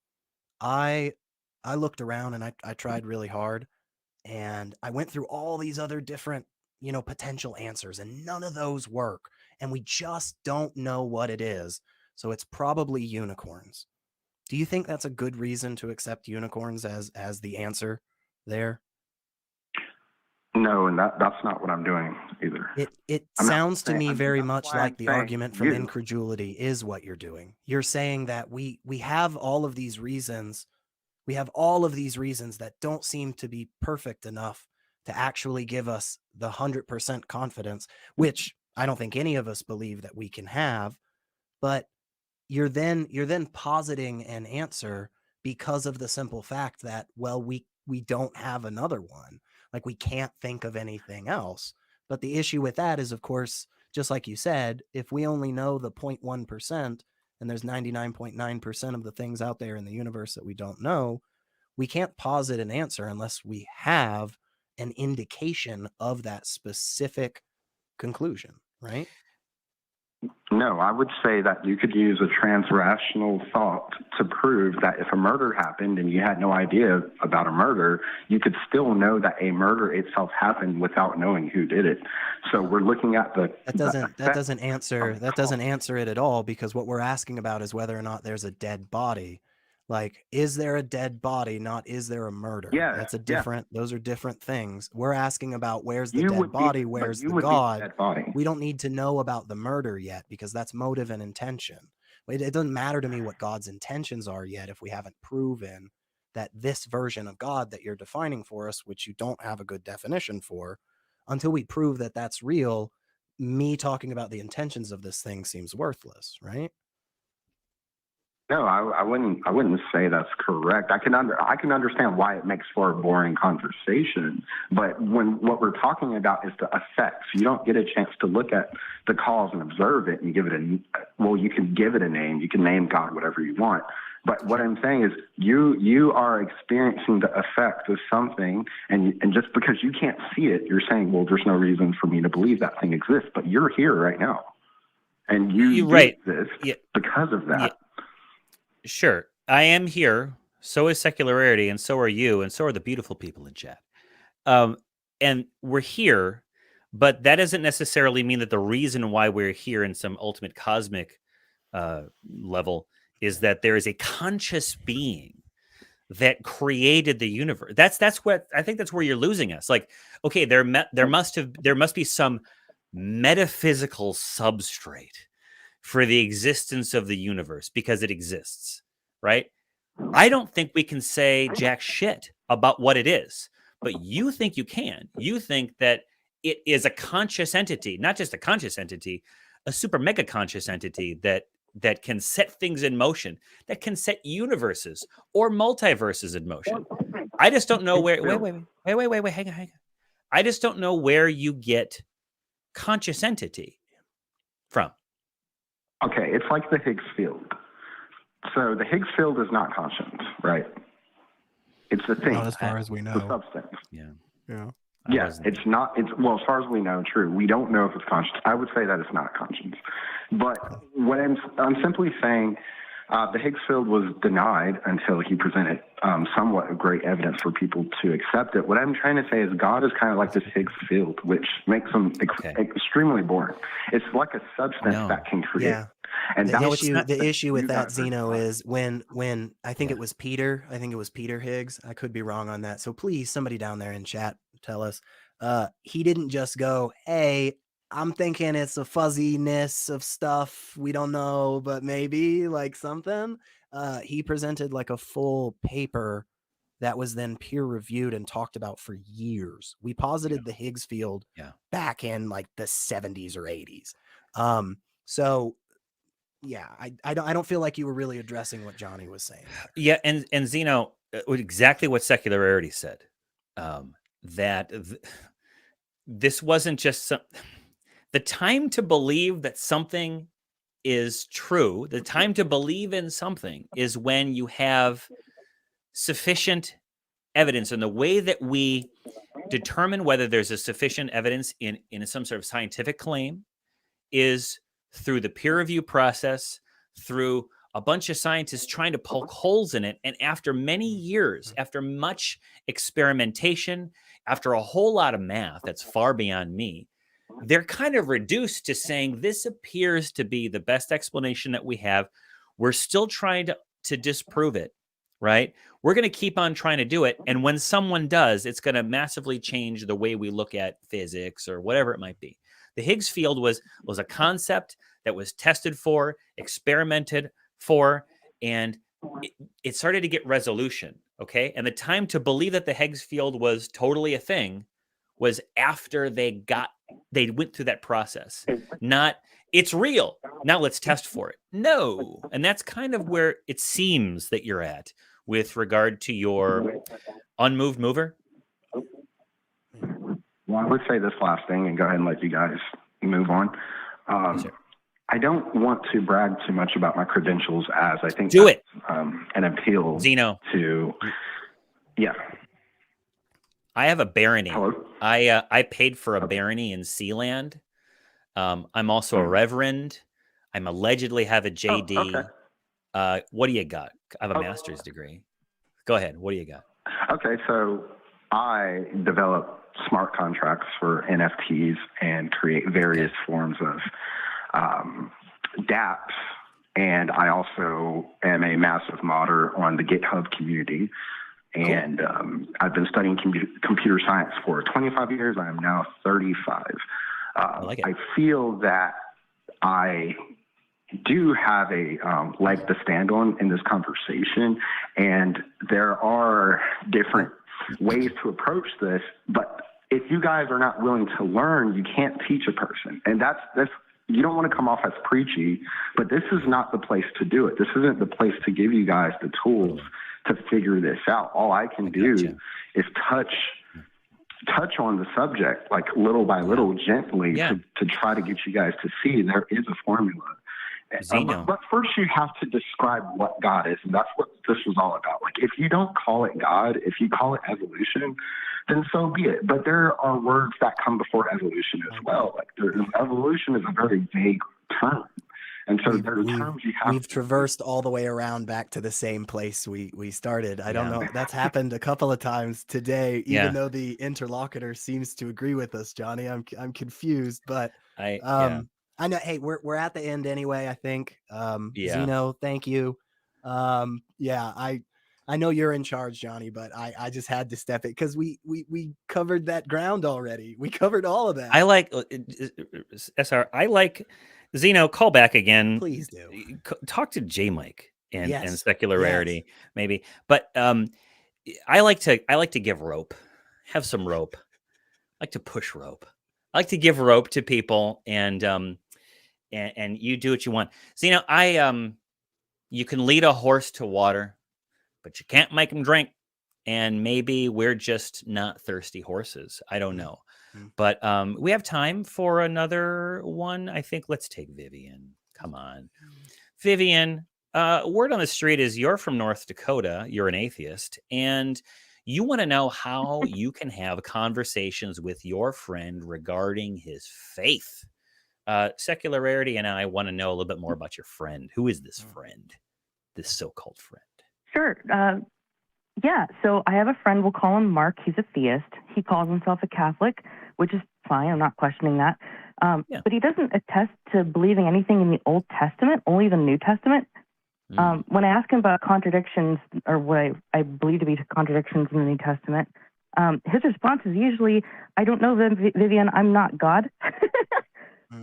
I looked around and I tried really hard, and I went through all these other different, potential answers, and none of those work. And we just don't know what it is. So it's probably unicorns. Do you think that's a good reason to accept unicorns as the answer there? No, and that's not what I'm doing either. It sounds to me very much like the argument from incredulity is what you're doing. You're saying that we have all of these reasons. We have all of these reasons that don't seem to be perfect enough to actually give us the 100% confidence, which I don't think any of us believe that we can have. But you're then positing an answer because of the simple fact that, well, we don't have another one. Like, we can't think of anything else. But the issue with that is, of course, just like you said, if we only know the 0.1% and there's 99.9% of the things out there in the universe that we don't know, we can't posit an answer unless we have an indication of that specific conclusion, right? No, I would say that you could use a transrational thought to prove that if a murder happened and you had no idea about a murder, you could still know that a murder itself happened without knowing who did it. So we're looking at that doesn't answer it at all, because what we're asking about is whether or not there's a dead body. Like, is there a dead body? Not, is there a murder? Yeah, that's a different. Yeah. Those are different things. We're asking about where's the dead body, where's the God. We don't need to know about the murder yet, because that's motive and intention. It doesn't matter to me what God's intentions are yet if we haven't proven that this version of God that you're defining for us, which you don't have a good definition for, until we prove that that's real. Me talking about the intentions of this thing seems worthless, right? No, I wouldn't say that's correct. I can understand why it makes for a boring conversation, but what we're talking about is the effects. You don't get a chance to look at the cause and observe it and give it you can give it a name. You can name God whatever you want. But what I'm saying is you are experiencing the effect of something, and just because you can't see it, you're saying, well, there's no reason for me to believe that thing exists. But you're here right now, and you exist because of that. Yeah. Sure, I am here. So is Secular Rarity, and so are you, and so are the beautiful people in chat. And we're here, but that doesn't necessarily mean that the reason why we're here in some ultimate cosmic level is that there is a conscious being that created the universe. That's what I think. That's where you're losing us. Like, okay, there must be some metaphysical substrate for the existence of the universe because it exists, right? I don't think we can say jack shit about what it is, but you think you can. You think that it is a conscious entity, not just a conscious entity, a super mega conscious entity that can set things in motion, that can set universes or multiverses in motion. I just don't know where. Wait, hang on. I just don't know where you get conscious entity from. Okay, it's like the Higgs field. So the Higgs field is not conscious, right? It's the thing. Not as far as we know. The substance. Yeah. Yeah. Yes, it's not. It's well, as far as we know, true. We don't know if it's conscious. I would say that it's not conscious. But what I'm simply saying, the Higgs field was denied until he presented somewhat of great evidence for people to accept it. What I'm trying to say is God is kind of like this Higgs field, which makes him extremely boring. It's like a substance that can create. Yeah. And The issue with that, Xeno, is when I think it was Peter Higgs. I could be wrong on that. So please, somebody down there in chat, tell us. He didn't just go, hey, I'm thinking it's a fuzziness of stuff. We don't know, but maybe like something. He presented like a full paper that was then peer reviewed and talked about for years. We posited the Higgs field back in like the 70s or 80s. So yeah, I don't feel like you were really addressing what Johnny was saying there. Yeah, and Xeno, exactly what Secular Rarity said, that this wasn't just the time to believe that something is true. The time to believe in something is when you have sufficient evidence, and the way that we determine whether there's a sufficient evidence in some sort of scientific claim is through the peer review process, through a bunch of scientists trying to poke holes in it. And after many years, after much experimentation, after a whole lot of math that's far beyond me, they're kind of reduced to saying this appears to be the best explanation that we have. We're still trying to disprove it, right? We're going to keep on trying to do it. And when someone does, it's going to massively change the way we look at physics or whatever it might be. The Higgs field was a concept that was tested for, experimented for, and it started to get resolution, okay? And the time to believe that the Higgs field was totally a thing was after they went through that process. Not, it's real, now let's test for it. No. And that's kind of where it seems that you're at with regard to your unmoved mover. Well, I would say this last thing and go ahead and let you guys move on. I don't want to brag too much about my credentials, as I think an appeal Xeno. to, yeah. I have a barony. Hello? I paid for a barony in Sealand. I'm also a reverend. I'm allegedly have a JD. What do you got? I have a master's degree. Go ahead. What do you got? Okay, so I develop smart contracts for NFTs and create various forms of dApps. And I also am a massive modder on the GitHub community. And I've been studying computer science for 25 years. I am now 35. I feel that I do have a leg to stand on in this conversation. And there are different ways to approach this. But if you guys are not willing to learn, you can't teach a person. And that's you don't want to come off as preachy, but this is not the place to do it. This isn't the place to give you guys the tools to figure this out. All I can do is touch on the subject, like little by little, gently, to try to get you guys to see there is a formula. But first you have to describe what God is, and that's what this was all about. Like, if you don't call it God, if you call it evolution, then so be it. But there are words that come before evolution as well. Like, evolution is a very vague term. And so there are terms you have. We've traversed all the way around back to the same place we started. I don't know. That's happened a couple of times today, even though the interlocutor seems to agree with us, Johnny. I'm confused, but I know. Hey, we're at the end anyway, I think. Xeno, thank you. I know you're in charge, Johnny, but I just had to step it because we covered that ground already. We covered all of that. I like SR. I like Xeno. Call back again. Please do. Talk to J Mike and Secular Rarity, maybe. But I like to give rope. Have some rope. I like to push rope. I like to give rope to people, and you do what you want. Xeno, you can lead a horse to water, but you can't make them drink. And maybe we're just not thirsty horses. I don't know. But we have time for another one. I think let's take Vivian. Come on. Vivian, word on the street is you're from North Dakota. You're an atheist. And You want to know how you can have conversations with your friend regarding his faith. Secular Rarity and I want to know a little bit more about your friend. Who is this friend? This so-called friend? Sure. Yeah, so I have a friend, we'll call him Mark. He's a theist. He calls himself a Catholic, which is fine. I'm not questioning that. But he doesn't attest to believing anything in the Old Testament, only the New Testament. When I ask him about contradictions, or what I believe to be contradictions in the New Testament, his response is usually, I don't know, Vivian, I'm not God.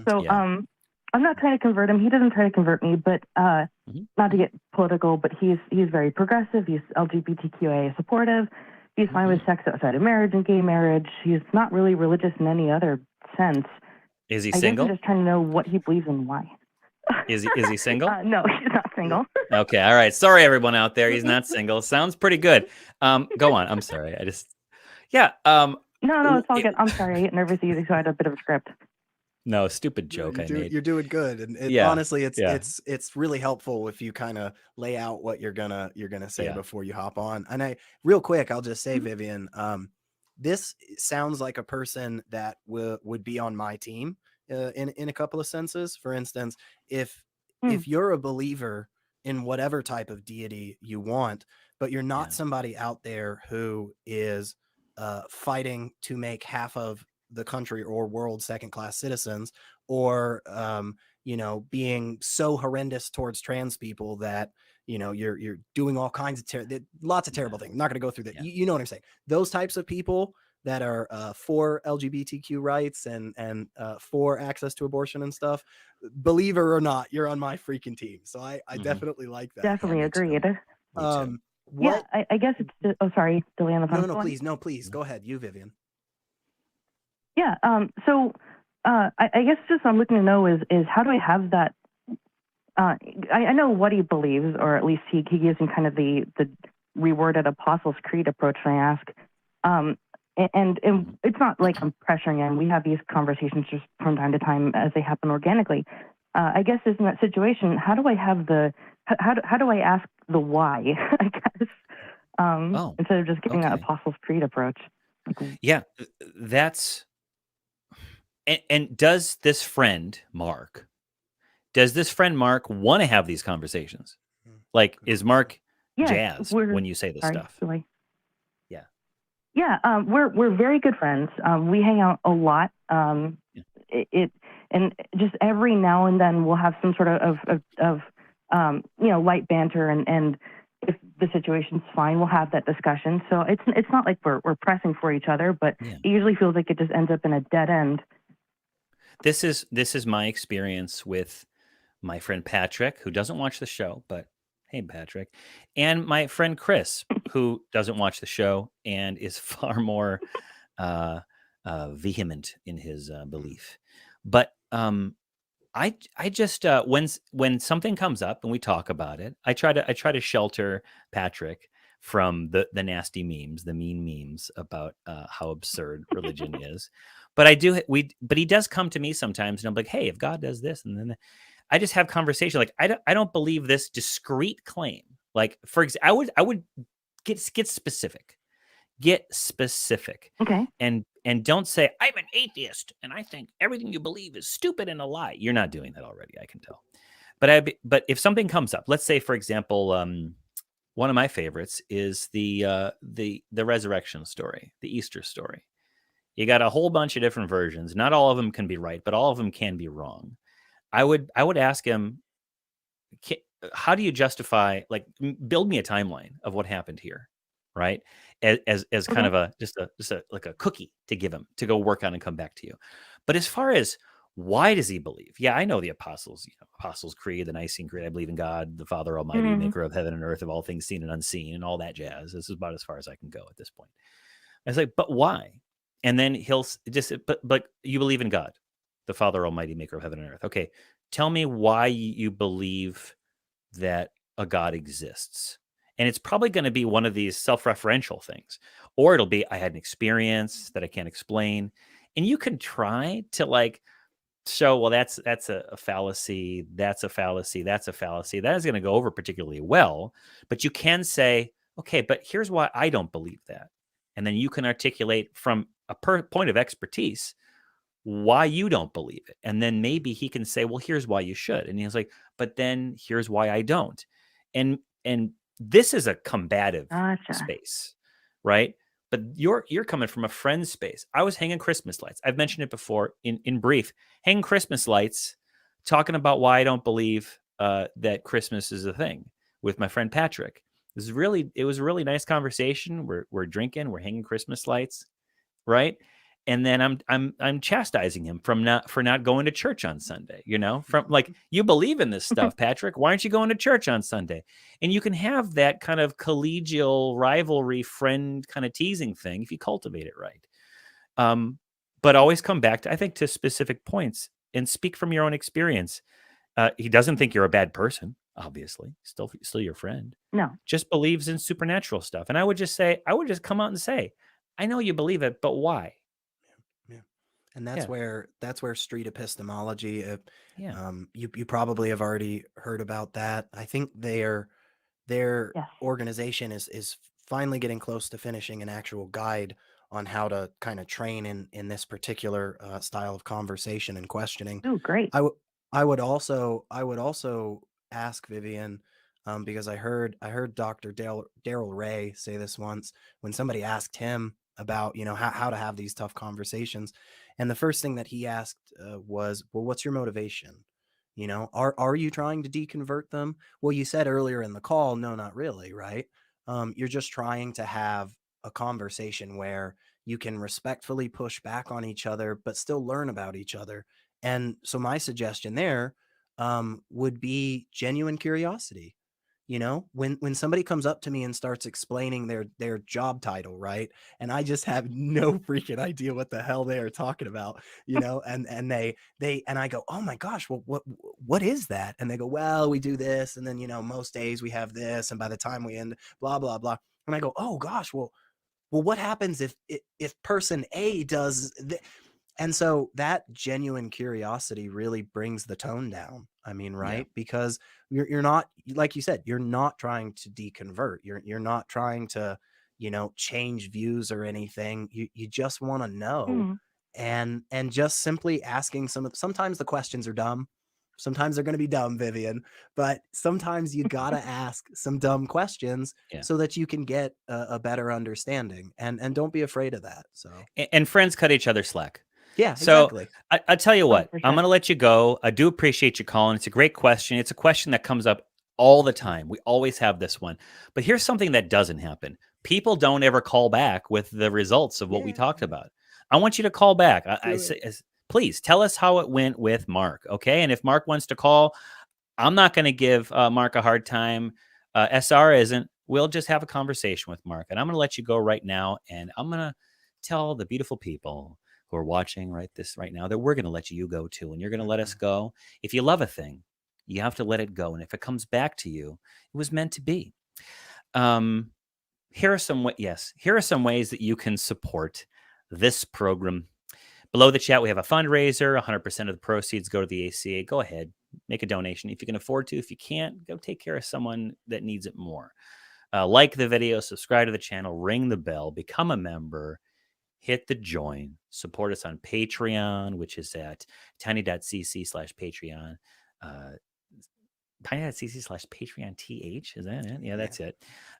So I'm not trying to convert him. He doesn't try to convert me, but not to get political, but he's very progressive. He's LGBTQIA supportive. He's fine with sex outside of marriage and gay marriage. He's not really religious in any other sense. Is he I single? guess I'm just trying to know what he believes and why. Is he single? No, he's not single. Okay, all right. Sorry, everyone out there. He's not single. Sounds pretty good. Go on. I'm sorry. No, it's all good. I'm sorry. I get nervous easy, so I had a bit of a script. No, stupid joke I made. You're doing good, and honestly, it's really helpful if you kind of lay out what you're gonna say before you hop on. And real quick, I'll just say, Vivian, this sounds like a person that would be on my team in a couple of senses. For instance, if you're a believer in whatever type of deity you want, but you're not somebody out there who is fighting to make half of the country or world second-class citizens, or being so horrendous towards trans people that you're doing all kinds of lots of terrible things. I'm not going to go through that. You know what I'm saying? Those types of people that are for LGBTQ rights and for access to abortion and stuff, believer or not, you're on my freaking team. So I definitely like that. Definitely agreed. What? I guess it's just, sorry, Delanna. No, please go ahead. You, Vivian. Yeah. So I guess just I'm looking to know is how do I have that? I know what he believes, or at least he gives me kind of the reworded Apostles' Creed approach when I ask. And it's not like I'm pressuring him. We have these conversations just from time to time as they happen organically. I guess in that situation, how do I have how do I ask the why? I guess instead of just giving that Apostles' Creed approach. Yeah, that's. And does this friend Mark want to have these conversations? Like, is Mark jazzed when you say this stuff? Yeah, we're very good friends. We hang out a lot. And just every now and then we'll have some sort of light banter, and if the situation's fine, we'll have that discussion. So it's not like we're pressing for each other, but it usually feels like it just ends up in a dead end. This is my experience with my friend Patrick, who doesn't watch the show, but hey, Patrick, and my friend Chris, who doesn't watch the show and is far more vehement in his belief. But I just when something comes up and we talk about it, I try to shelter Patrick from the nasty memes, the mean memes about how absurd religion is. But but he does come to me sometimes, and I'm like, hey, if God does this, and then I just have conversation. Like, I don't believe this discrete claim. Like, for example, I would get specific. Get specific. Okay. And don't say, I'm an atheist and I think everything you believe is stupid and a lie. You're not doing that already, I can tell. But if something comes up, let's say, for example, one of my favorites is the resurrection story, the Easter story. You got a whole bunch of different versions. Not all of them can be right, but all of them can be wrong. I would ask him, how do you justify, like, build me a timeline of what happened here, right? As kind of a like a cookie to give him to go work on and come back to you. But as far as why does he believe? Yeah, I know the Apostles' Creed, the Nicene Creed. I believe in God, the Father Almighty, maker of heaven and earth, of all things seen and unseen, and all that jazz. This is about as far as I can go at this point. I was like, but why? And then he'll just, but you believe in God, the Father Almighty, maker of heaven and earth. Okay, tell me why you believe that a God exists. And it's probably going to be one of these self-referential things, or it'll be, I had an experience that I can't explain. And you can try to, like, show, well, that's a fallacy. That's a fallacy. That's a fallacy. That is going to go over particularly well. But you can say, okay, but here's why I don't believe that. And then you can articulate from a point of expertise why you don't believe it. And then maybe he can say, well, here's why you should. And he's like, but then here's why I don't. And this is a combative space, right? But you're coming from a friend space. I was hanging Christmas lights. I've mentioned it before in brief, hanging Christmas lights, talking about why I don't believe that Christmas is a thing with my friend Patrick. It was a really nice conversation. We're drinking, we're hanging Christmas lights, right? And then I'm chastising him for not going to church on Sunday, from like, you believe in this stuff, Patrick. Why aren't you going to church on Sunday? And you can have that kind of collegial rivalry, friend kind of teasing thing if you cultivate it right. But always come back to specific points and speak from your own experience. He doesn't think you're a bad person, obviously. Still your friend. No. Just believes in supernatural stuff. And I would just come out and say, I know you believe it, but why? And that's where street epistemology. Yeah. You probably have already heard about that. I think their organization is finally getting close to finishing an actual guide on how to kind of train in this particular style of conversation and questioning. Oh, great. I would also ask Vivian, because I heard Dr. Daryl Ray say this once when somebody asked him about how to have these tough conversations, and the first thing that he asked was, well, what's your motivation? Are you trying to deconvert them? Well, you said earlier in the call, no, not really, right? You're just trying to have a conversation where you can respectfully push back on each other but still learn about each other. And so my suggestion there would be genuine curiosity. When somebody comes up to me and starts explaining their job title, right? And I just have no freaking idea what the hell they are talking about, and they and I go, oh my gosh, well, what is that? And they go, well, we do this, and then most days we have this, and by the time we end, blah blah blah. And I go, oh gosh, well, what happens if person A does and so that genuine curiosity really brings the tone down. I mean, right? Yeah. Because you're not, like you said, you're not trying to deconvert. You're not trying to, change views or anything. You just want to know, and just simply asking sometimes the questions are dumb. Sometimes they're going to be dumb, Vivian, but sometimes you got to ask some dumb questions so that you can get a better understanding, and don't be afraid of that. So, and friends cut each other slack. Yeah, exactly. So I tell you what, I'm going to let you go. I do appreciate you calling. It's a great question. It's a question that comes up all the time. We always have this one. But here's something that doesn't happen. People don't ever call back with the results of what we talked about. I want you to call back. I say, please tell us how it went with Mark. Okay. And if Mark wants to call, I'm not going to give Mark a hard time. SR isn't. We'll just have a conversation with Mark. And I'm going to let you go right now. And I'm going to tell the beautiful people who are watching right now that we're going to let you go too, and you're going to let us go. If you love a thing, you have to let it go, and if it comes back to you, it was meant to be. Here are some ways that you can support this program. Below the chat, we have a fundraiser. 100% of the proceeds go to the ACA. Go ahead, make a donation if you can afford to. If you can't, go take care of someone that needs it more. Like the video, subscribe to the channel, ring the bell, become a member. Hit the join. Support us on Patreon, which is at tiny.cc/Patreon. Tiny.cc/PatreonTH. Is that it? Yeah, that's it.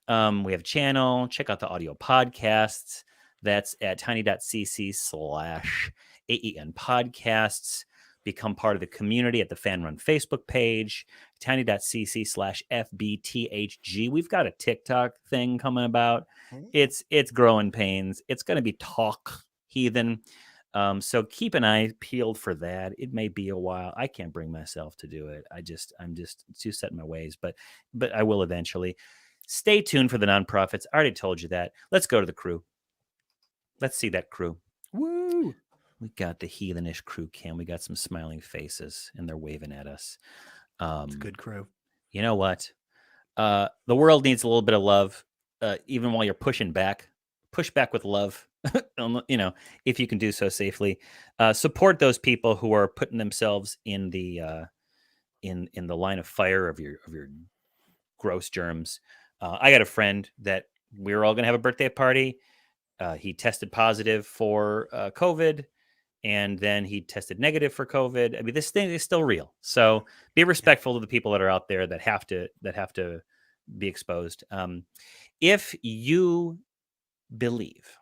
We have a channel. Check out the audio podcasts. That's at tiny.cc/AEN podcasts. Become part of the community at the Fan Run Facebook page. tiny.cc/FBTHG. We've got a TikTok thing coming about. It's growing pains. It's going to be Talk Heathen. So keep an eye peeled for that. It may be a while. I can't bring myself to do it. I'm just too set in my ways, but I will eventually. Stay tuned for the nonprofits. I already told you that. Let's go to the crew. Let's see that crew. Woo! We got the heathenish crew cam. We got some smiling faces, and they're waving at us. It's a good crew. You know what? The world needs a little bit of love. Even while you're pushing back, push back with love. If you can do so safely, support those people who are putting themselves in the line of fire of your gross germs. I got a friend that we were all going to have a birthday party. he tested positive for COVID, and then he tested negative for COVID. I mean, this thing is still real. So be respectful to the people that are out there that have to be exposed. If you believe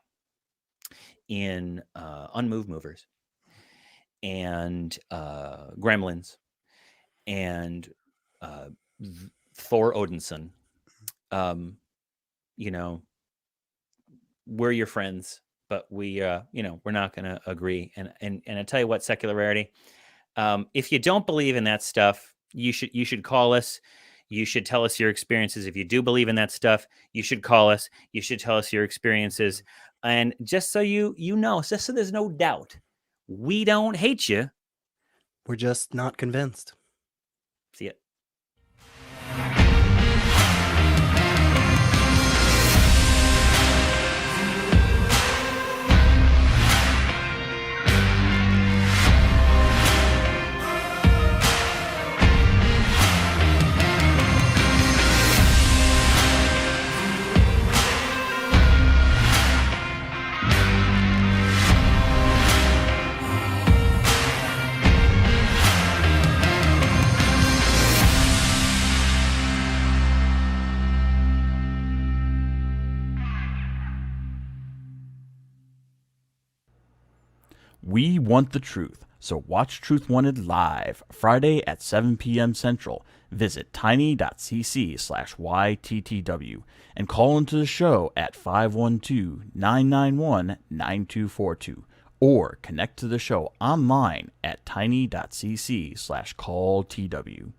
in unmoved movers and gremlins and Thor Odinson, you know, we're your friends, but we, you know, we're not going to agree. And I tell you what, Secular Rarity, if you don't believe in that stuff, you should call us. You should tell us your experiences. If you do believe in that stuff, you should call us. You should tell us your experiences. And just so you know, just so there's no doubt, we don't hate you. We're just not convinced. See ya. We want the truth, so watch Truth Wanted live Friday at 7 p.m. Central. Visit tiny.cc/YTTW and call into the show at 512-991-9242 or connect to the show online at tiny.cc/calltw.